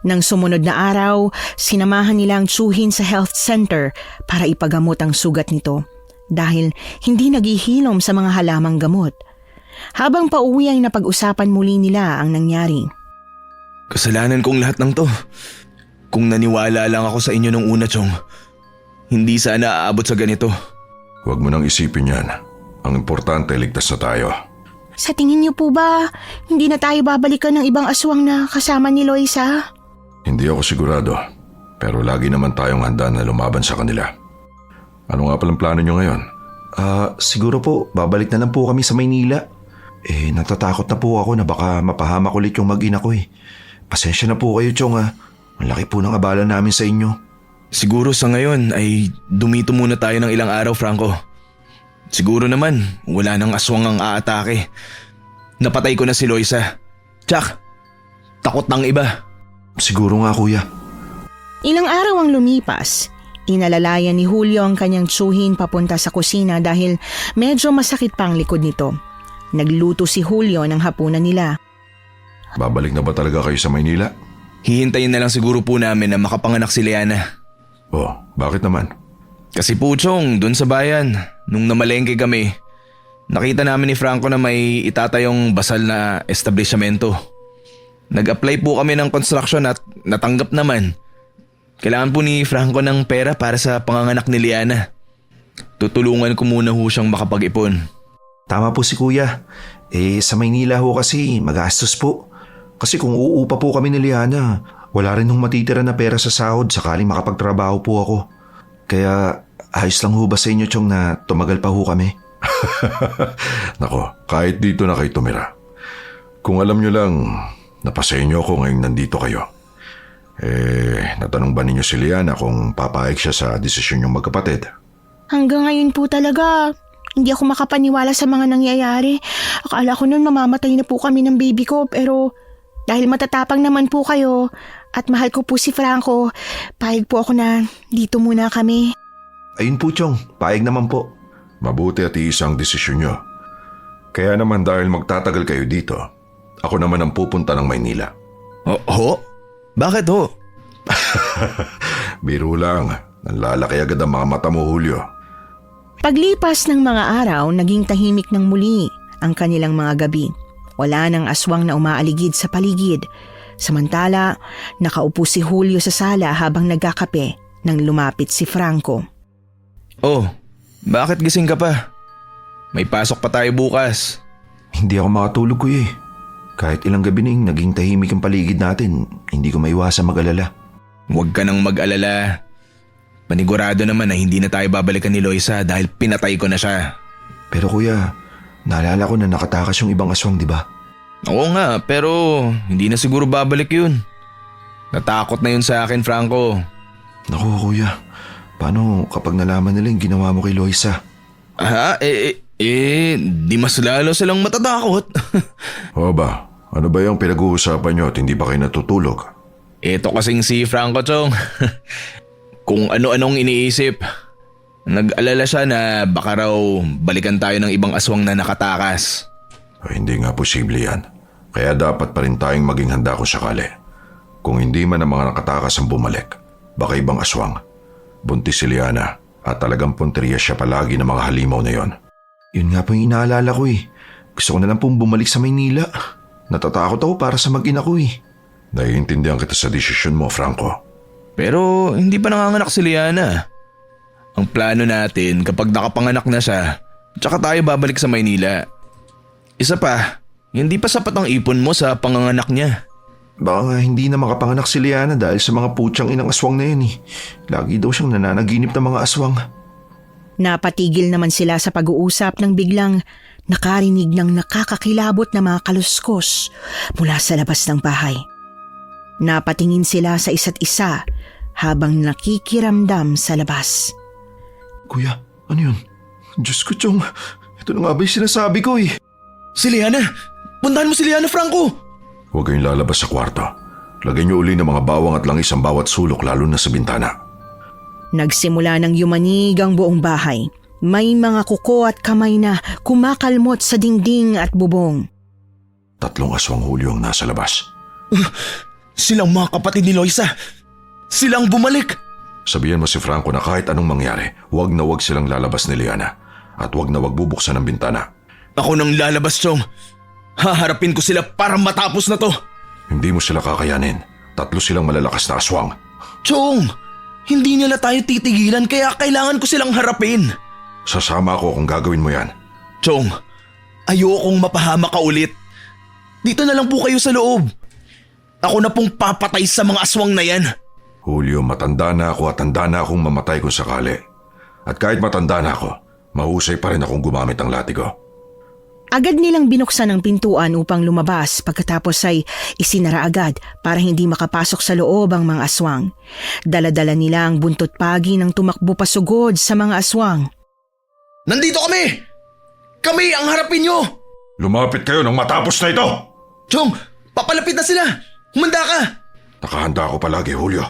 S1: Nang sumunod na araw, sinamahan nila ang tsuhin sa health center para ipagamot ang sugat nito dahil hindi naghihilom sa mga halamang gamot. Habang pauwi ay napag-usapan muli nila ang nangyari.
S3: Kasalanan kong lahat ng to. Kung naniwala lang ako sa inyo nung una, Chong, hindi sana aabot sa ganito.
S4: Huwag mo nang isipin yan. Ang importante, ligtas na tayo.
S1: Sa tingin niyo po ba, hindi na tayo babalikan ng ibang aswang na kasama ni Loisa?
S4: Hindi ako sigurado. Pero lagi naman tayong handa na lumaban sa kanila. Ano nga palang plano nyo ngayon?
S2: Siguro po, babalik na lang po kami sa Maynila. Natatakot na po ako na baka mapahamak ulit yung mag-ina ko eh. Pasensya na po kayo, Chong ah. Ang laki po ng abala namin sa inyo.
S3: Siguro sa ngayon ay dumito muna tayo ng ilang araw, Franco. Siguro naman wala nang aswang ang aatake. Napatay ko na si Loisa. Tsak, takot ng iba.
S2: Siguro nga, kuya.
S1: Ilang araw ang lumipas. Inalalayan ni Julio ang kanyang tsuhin papunta sa kusina dahil medyo masakit pa ang likod nito. Nagluto si Julio ng hapunan nila.
S4: Babalik na ba talaga kayo sa Maynila?
S3: Hihintayin na lang siguro po namin na makapanganak si Liana.
S4: Oh, bakit naman?
S3: Kasi po, Chong, dun sa bayan, nung namalengke kami, nakita namin ni Franco na may itatayong basal na establishmento. Nag-apply po kami ng construction at natanggap naman. Kailangan po ni Franco ng pera para sa panganganak ni Liana. Tutulungan ko muna ho siyang makapag-ipon.
S2: Tama po si kuya. Sa Maynila ho kasi magastos po. Kasi kung uupa po kami ni Liana, wala rin nung matitira na pera sa sahod sakaling makapagtrabaho po ako. Kaya ayos lang ho ba sa inyo, Chong, na tumagal pa ho kami?
S4: Nako, kahit dito na kayo tumira. Kung alam nyo lang, napasaya nyo ako ngayong nandito kayo. Natanong ba ninyo si Liana kung papayag siya sa desisyon nyong magkapatid?
S1: Hanggang ngayon po talaga, hindi ako makapaniwala sa mga nangyayari. Akala ko noon mamamatay na po kami ng baby ko pero dahil matatapang naman po kayo at mahal ko po si Franco, payag po ako na dito muna kami.
S2: Ayun po, Chong. Paig naman po.
S4: Mabuti at iisang desisyon nyo. Kaya naman dahil magtatagal kayo dito, ako naman ang pupunta ng Maynila.
S3: Ho? Bakit ho?
S4: Biro lang, nanlalaki agad ang mga mata mo, Julio.
S1: Paglipas ng mga araw, naging tahimik ng muli ang kanilang mga gabi. Wala nang aswang na umaaligid sa paligid. Samantala, nakaupo si Julio sa sala habang nagkakape nang lumapit si Franco.
S3: Oh, bakit gising ka pa? May pasok pa tayo bukas.
S2: Hindi ako makatulog kuya eh. Kahit ilang gabi na yung naging tahimik ang paligid natin, hindi ko maiwasan mag-alala.
S3: Huwag ka nang mag-alala. Panigurado naman na hindi na tayo babalikan ni Loisa dahil pinatay ko na siya.
S2: Pero kuya, naalala ko na nakatakas yung ibang aswang, di ba?
S3: Oo nga, pero hindi na siguro babalik yun. Natakot na yun sa akin, Franco.
S2: Naku kuya, paano kapag nalaman nila yung ginawa mo kay Loisa?
S3: Di mas lalo silang matatakot.
S4: O ba, ano ba yung pinag-uusapan nyo at hindi ba kayo natutulog?
S3: Ito kasing si Franco Chong. Kung ano-anong iniisip. Nag-alala siya na baka raw balikan tayo ng ibang aswang na nakatakas.
S4: Hindi nga posible yan. Kaya dapat pa rin tayong maging handa kung sakali. Kung hindi man ang mga nakatakas ang bumalik, baka ibang aswang. Buntis si Liana at talagang punteriya siya palagi ng mga halimaw na yon.
S2: Yun nga po yung inaalala ko eh. Gusto ko na lang pong bumalik sa Maynila. Natatakot ako para sa mag-ina ko eh.
S4: Naiintindihan kita sa desisyon mo, Franco.
S3: Pero hindi pa nanganganak si Liana. Ang plano natin kapag nakapanganak na siya, tsaka tayo babalik sa Maynila. Isa pa, hindi pa sapat ang ipon mo sa panganganak niya.
S2: Baka nga hindi na makapanganak si Liana dahil sa mga putyang inang aswang na yun eh. Lagi daw siyang nananaginip ng mga aswang.
S1: Napatigil naman sila sa pag-uusap nang biglang nakarinig ng nakakakilabot na mga kaluskos mula sa labas ng bahay. Napatingin sila sa isa't isa habang nakikiramdam sa labas.
S2: Kuya, ano yun? Diyos ko, Chong. Ito na nga ba yung sinasabi ko eh.
S3: Si Liana! Puntahan mo si Liana, Franco!
S4: Huwag kayong lalabas sa kwarto. Lagyan niyo uli ng mga bawang at langis ang bawat sulok lalo na sa bintana.
S1: Nagsimula ng yumanig ang buong bahay. May mga kuko at kamay na kumakalmot sa dingding at bubong.
S4: 3 aswang Hulyo ang nasa labas.
S3: Silang mga kapatid ni Loisa! Silang bumalik!
S4: Sabihan mo si Franco na kahit anong mangyari, huwag na huwag silang lalabas ni Liana at huwag na huwag bubuksan ang bintana.
S3: Ako nang lalabas, Chong. Haharapin ko sila para matapos na to.
S4: Hindi mo sila kakayanin. 3 silang malalakas na aswang.
S3: Chong, hindi nila tayo titigilan kaya kailangan ko silang harapin.
S4: Sasama ako kung gagawin mo yan.
S3: Chong, ayokong mapahamak ka ulit. Dito na lang po kayo sa loob. Ako na pong papatay sa mga aswang na yan.
S4: Julio, matanda na ako at tanda na akong mamatay kung sakali. At kahit matanda na ako, mahusay pa rin akong gumamit ng latigo.
S1: Agad nilang binuksan ang pintuan upang lumabas pagkatapos ay isinara agad para hindi makapasok sa loob ang mga aswang. Dala-dala nila ang buntot pagi ng tumakbo pasugod sa mga aswang.
S3: Nandito kami! Kami ang harapin nyo!
S4: Lumapit kayo nang matapos na ito!
S3: Chong, papalapit na sila! Humanda ka!
S4: Nakahanda ako palagi, Julio.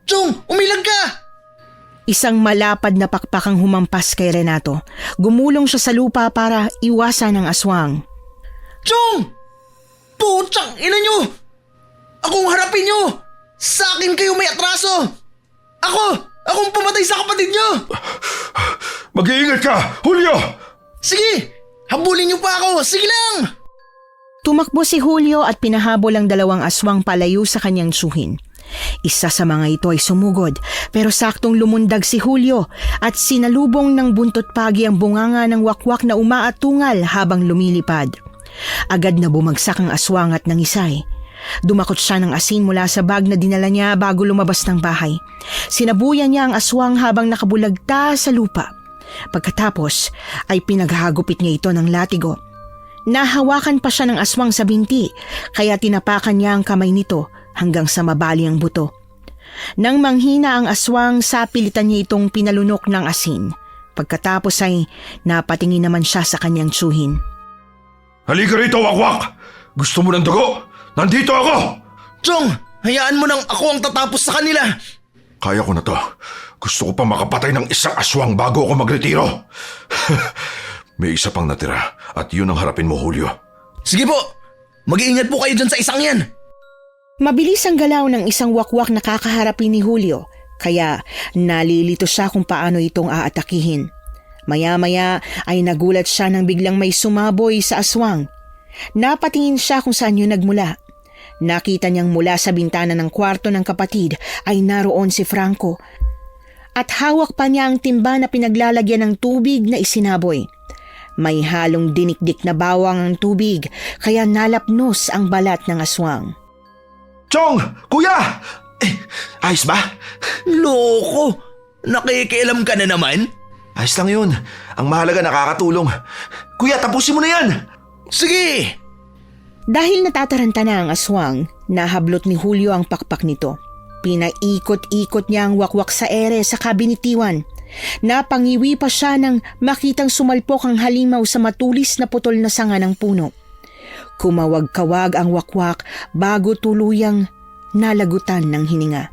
S3: Chong, umilag ka!
S1: Isang malapad na pakpakang humampas kay Renato. Gumulong siya sa lupa para iwasan ang aswang.
S3: Chong! Putsang ina nyo! Akong harapin nyo! Sa akin kayo may atraso! Akong pumatay sa kapatid nyo!
S4: Mag-iingat ka, Julio!
S3: Sige! Habulin nyo pa ako! Sige lang!
S1: Tumakbo si Julio at pinahabol ang 2 aswang palayo sa kanyang tsuhin. Isa sa mga ito ay sumugod pero saktong lumundag si Julio at sinalubong ng buntot pagi ang bunganga ng wakwak na umaatungal habang lumilipad. Agad na bumagsak ang aswang at nangisay. Dumakot siya ng asin mula sa bag na dinala niya bago lumabas ng bahay. Sinabuyan niya ang aswang habang nakabulagta sa lupa. Pagkatapos ay pinaghagupit niya ito ng latigo. Nahawakan pa siya ng aswang sa binti kaya tinapakan niya ang kamay nito hanggang sa mabali ang buto. Nang manghina ang aswang, sapilitan niya itong pinalunok ng asin. Pagkatapos ay napatingin naman siya sa kanyang tsuhin.
S4: Halika rito, wakwak! Gusto mo ng dugo? Nandito ako!
S3: Chong, hayaan mo nang ako ang tatapos sa kanila.
S4: Kaya ko na to. Gusto ko pa makapatay ng isang aswang bago ako magretiro. May isa pang natira at yun ang harapin mo, Julio.
S3: Sige po, mag-iingat po kayo dyan sa isang yan.
S1: Mabilis ang galaw ng isang wakwak na kakaharapin ni Julio, kaya nalilito siya kung paano itong aatakihin. Maya-maya ay nagulat siya nang biglang may sumaboy sa aswang. Napatingin siya kung saan yun nagmula. Nakita niyang mula sa bintana ng kwarto ng kapatid ay naroon si Franco. At hawak pa niya ang timba na pinaglalagyan ng tubig na isinaboy. May halong dinikdik na bawang ang tubig kaya nalapnos ang balat ng aswang.
S2: Chong! Kuya! Ayos ba?
S3: Loko! Nakikialam ka na naman?
S2: Ayos lang yun. Ang mahalaga nakakatulong. Kuya, tapusin mo na yan!
S3: Sige!
S1: Dahil natataranta na ang aswang, nahablot ni Julio ang pakpak nito. Pinaikot-ikot niya ang wakwak sa ere sa kabinitiwan. Napangiwi pa siya nang makitang sumalpok ang halimaw sa matulis na putol na sanga ng puno. Kumawag-kawag ang wakwak bago tuluyang nalagutan ng hininga.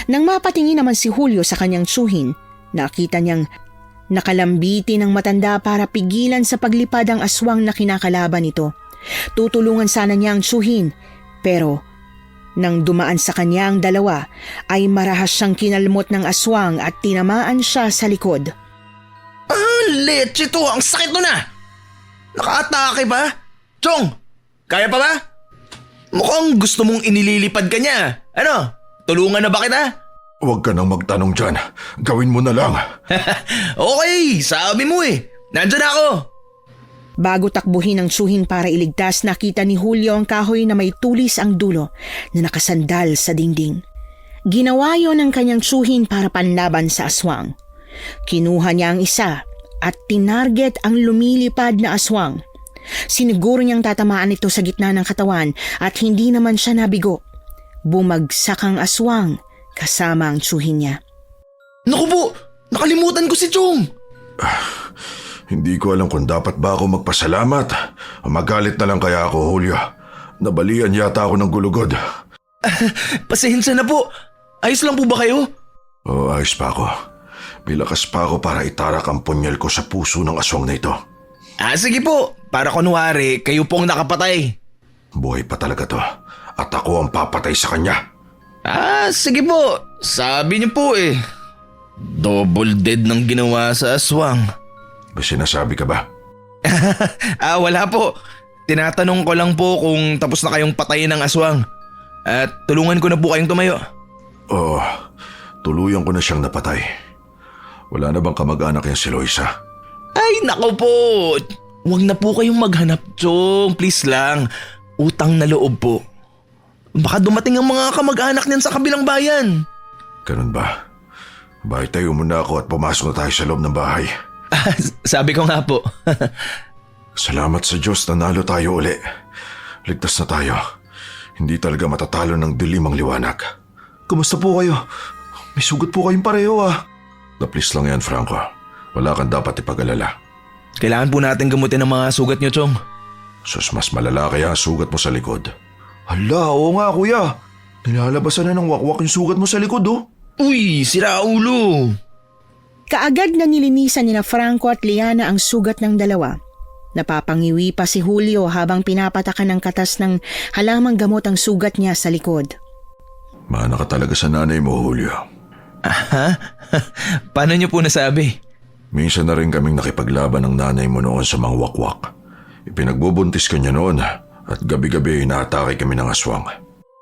S1: Nang mapatingin naman si Julio sa kanyang tsuhin, nakita niyang nakalambiti ng matanda para pigilan sa paglipad ang aswang na kinakalaban nito. Tutulungan sana niya ang tsuhin, pero nang dumaan sa kanya ang dalawa, ay marahas siyang kinalmot ng aswang at tinamaan siya sa likod.
S3: Leche to! Ang sakit mo na! Nakaatake ba? Chong! Kaya pa ba? Mukhang gusto mong inililipad ka niya. Ano? Tulungan na ba kita?
S4: Huwag ka nang magtanong dyan. Gawin mo na lang.
S3: Okay, sabi mo eh. Nandyan ako.
S1: Bago takbuhin ang tsuhin para iligtas, nakita ni Julio ang kahoy na may tulis ang dulo na nakasandal sa dingding. Ginawa yon ng kanyang tsuhin para panlaban sa aswang. Kinuha niya ang isa at tinarget ang lumilipad na aswang. Siniguro niyang tatamaan ito sa gitna ng katawan at hindi naman siya nabigo. Bumagsak ang aswang kasama ang tsuhin niya.
S3: Naku po! Nakalimutan ko si Chong!
S4: Hindi ko alam kung dapat ba ako magpasalamat o magalit na lang kaya ako, Julio. Nabalian yata ako ng gulugod.
S3: Pasensya na po. Ayos lang po ba kayo?
S4: Oo, ayos pa ako. Bilakas pa ako para itarak ang punyal ko sa puso ng aswang na ito.
S3: Sige po. Para kunwari, kayo pong nakapatay.
S4: Buhay pa talaga to at ako ang papatay sa kanya.
S3: Sige po. Sabi niyo po eh. Double dead ng ginawa sa aswang.
S4: May sinasabi ka ba?
S3: Wala po. Tinatanong ko lang po kung tapos na kayong patayin ng aswang. At tulungan ko na po kayong tumayo.
S4: Oo, tuluyan ko na siyang napatay. Wala na bang kamag-anak yan si Loisa?
S3: Ay, nako po. Huwag na po kayong maghanap, Chong. Please lang. Utang na loob po. Baka dumating ang mga kamag-anak niyan sa kabilang bayan.
S4: Ganun ba? Bahay tayo muna ako at pumasok na tayo sa loob ng bahay.
S3: Sabi ko nga po.
S4: Salamat sa Diyos na nalo tayo uli. Ligtas na tayo. Hindi talaga matatalo ng dilim ang liwanag.
S2: Kumusta po kayo? May sugat po kayong pareho ah.
S4: Na-please lang yan, Franco. Wala kang dapat ipag-alala.
S3: Kailangan po natin gamutin ang mga sugat niyo, Chong.
S4: Sus, mas malala kaya ang sugat mo sa likod.
S2: Hala, oo nga kuya. Nilalabasan na ng wakwak yung sugat mo sa likod oh.
S3: Uy, sira ulo.
S1: Kaagad na nilinisan nina Franco at Liana ang sugat ng dalawa. Napapangiwi pa si Julio habang pinapatakan ng katas ng halamang gamot ang sugat niya sa likod.
S4: Mana ka talaga sa nanay mo, Julio.
S3: Paano niyo po nasabi?
S4: Minsan na rin kaming nakipaglaban ng nanay mo noon sa mga wakwak. Ipinagbubuntis ka niya noon at gabi-gabi inaatake kami ng aswang.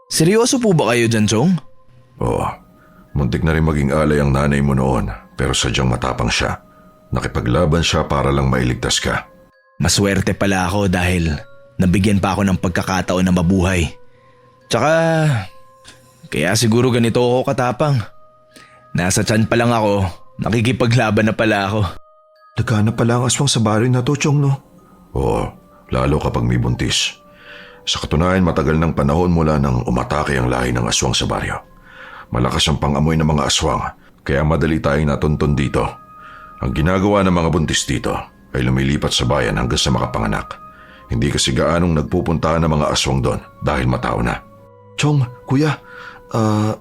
S3: Seryoso po ba kayo dyan, Chong?
S4: Oo, muntik na rin maging alay ang nanay mo noon pero sadyang matapang siya. Nakipaglaban siya para lang mailigtas ka.
S3: Maswerte pala ako dahil nabigyan pa ako ng pagkakataon na mabuhay. Tsaka, kaya siguro ganito ako katapang. Nasa tiyan pa lang ako, nakikipaglaban na pala ako.
S2: Naghanap pala ang aswang sa baryo na to, Chong, no?
S4: Oo, lalo kapag may buntis. Sa katunayan, matagal ng panahon mula nang umatake ang lahi ng aswang sa baryo. Malakas ang pangamoy ng mga aswang, kaya madali tayong natuntun dito. Ang ginagawa ng mga buntis dito ay lumilipat sa bayan hanggang sa makapanganak. Hindi kasi gaanong nagpupuntahan ng mga aswang doon dahil matao na.
S2: Chong, kuya,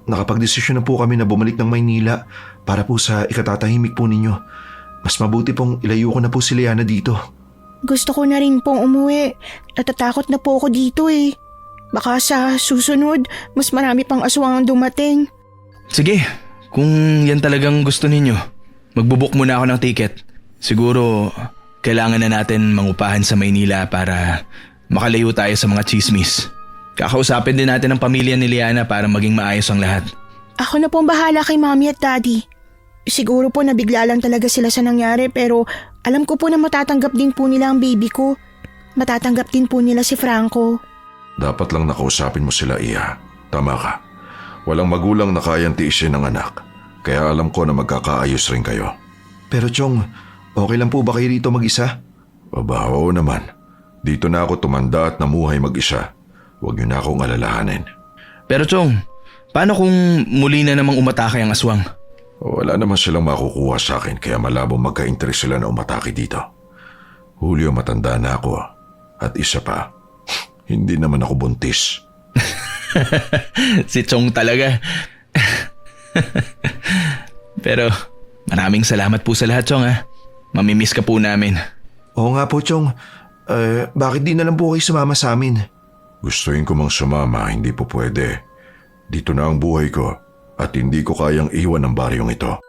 S2: nakapag-desisyon na po kami na bumalik ng Maynila para po sa ikatatahimik po ninyo. Mas mabuti pong ilayo ko na po si Liana dito.
S1: Gusto ko na rin pong umuwi. Natatakot na po ako dito eh. Baka sa susunod, mas marami pang aswang ang dumating.
S3: Sige, kung yan talagang gusto ninyo, magbubuk muna ako ng ticket. Siguro, kailangan na natin mangupahan sa Maynila para makalayo tayo sa mga chismis. Kakausapin din natin ang pamilya ni Liana para maging maayos ang lahat.
S1: Ako na pong bahala kay Mommy at Daddy. Siguro po nabigla lang talaga sila sa nangyari pero Alam ko po na matatanggap din po nila ang baby ko. Matatanggap din po nila si Franco.
S4: Dapat lang nakausapin mo sila, Iha. Tama ka. Walang magulang na kayang tiisin ng anak. Kaya alam ko na magkakaayos rin kayo.
S2: Pero Chong, okay lang po ba kayo rito mag-isa?
S4: Aba, oo naman. Dito na ako tumanda at namuhay mag-isa. Huwag niyo na akong alalahanin.
S3: Pero Chong, paano kung muli na namang umatake ang aswang?
S4: Wala naman silang makukuha sa akin kaya malabong magka-interest sila na umatake dito. Julio, matanda na ako. At isa pa, hindi naman ako buntis.
S3: Si Chong talaga. Pero maraming salamat po sa lahat, Chong ha. Mamimiss ka po namin.
S2: Oo nga po Chong, bakit di na lang po kayo sumama sa amin?
S4: Gustuin ko mang sumama, hindi po pwede. Dito na ang buhay ko at hindi ko kayang iwan ang baryong ito.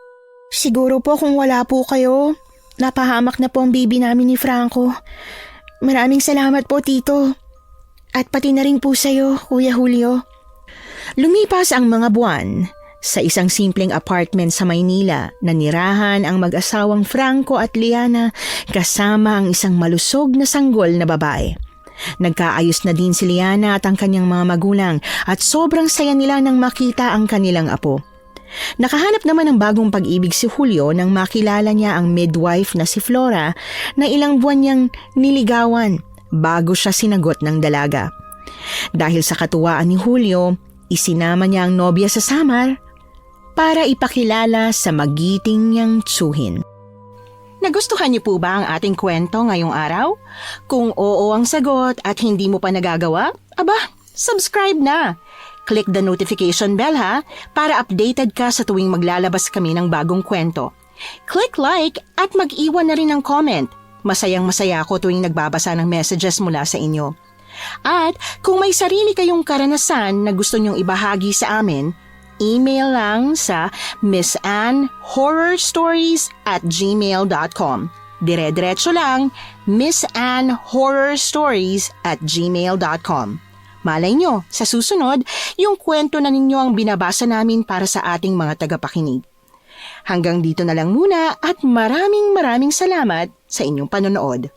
S1: Siguro po kung wala po kayo, napahamak na po ang baby namin ni Franco. Maraming salamat po, Tito. At pati na rin po sa'yo, Kuya Julio. Lumipas ang mga buwan. Sa isang simpleng apartment sa Maynila, nanirahan ang mag-asawang Franco at Liana kasama ang isang malusog na sanggol na babae. Nagkaayos na din si Liana at ang kanyang mga magulang at sobrang saya nila nang makita ang kanilang apo. Nakahanap naman ng bagong pag-ibig si Julio nang makilala niya ang midwife na si Flora na ilang buwan niyang niligawan bago siya sinagot ng dalaga. Dahil sa katuwaan ni Julio, isinama niya ang nobya sa Samar para ipakilala sa magiting niyang tsuhin. Nagustuhan niyo po ba ang ating kwento ngayong araw? Kung oo ang sagot at hindi mo pa nagagawa, aba, subscribe na! Click the notification bell ha, para updated ka sa tuwing maglalabas kami ng bagong kwento. Click like at mag-iwan na rin ng comment. Masayang-masaya ako tuwing nagbabasa ng messages mula sa inyo. At kung may sarili kayong karanasan na gusto nyong ibahagi sa amin, email lang sa missanhorrorstories@gmail.com. Dire-diretso lang, missanhorrorstories@gmail.com. Malay nyo, sa susunod, yung kwento na ninyo ang binabasa namin para sa ating mga tagapakinig. Hanggang dito na lang muna at maraming salamat sa inyong panonood.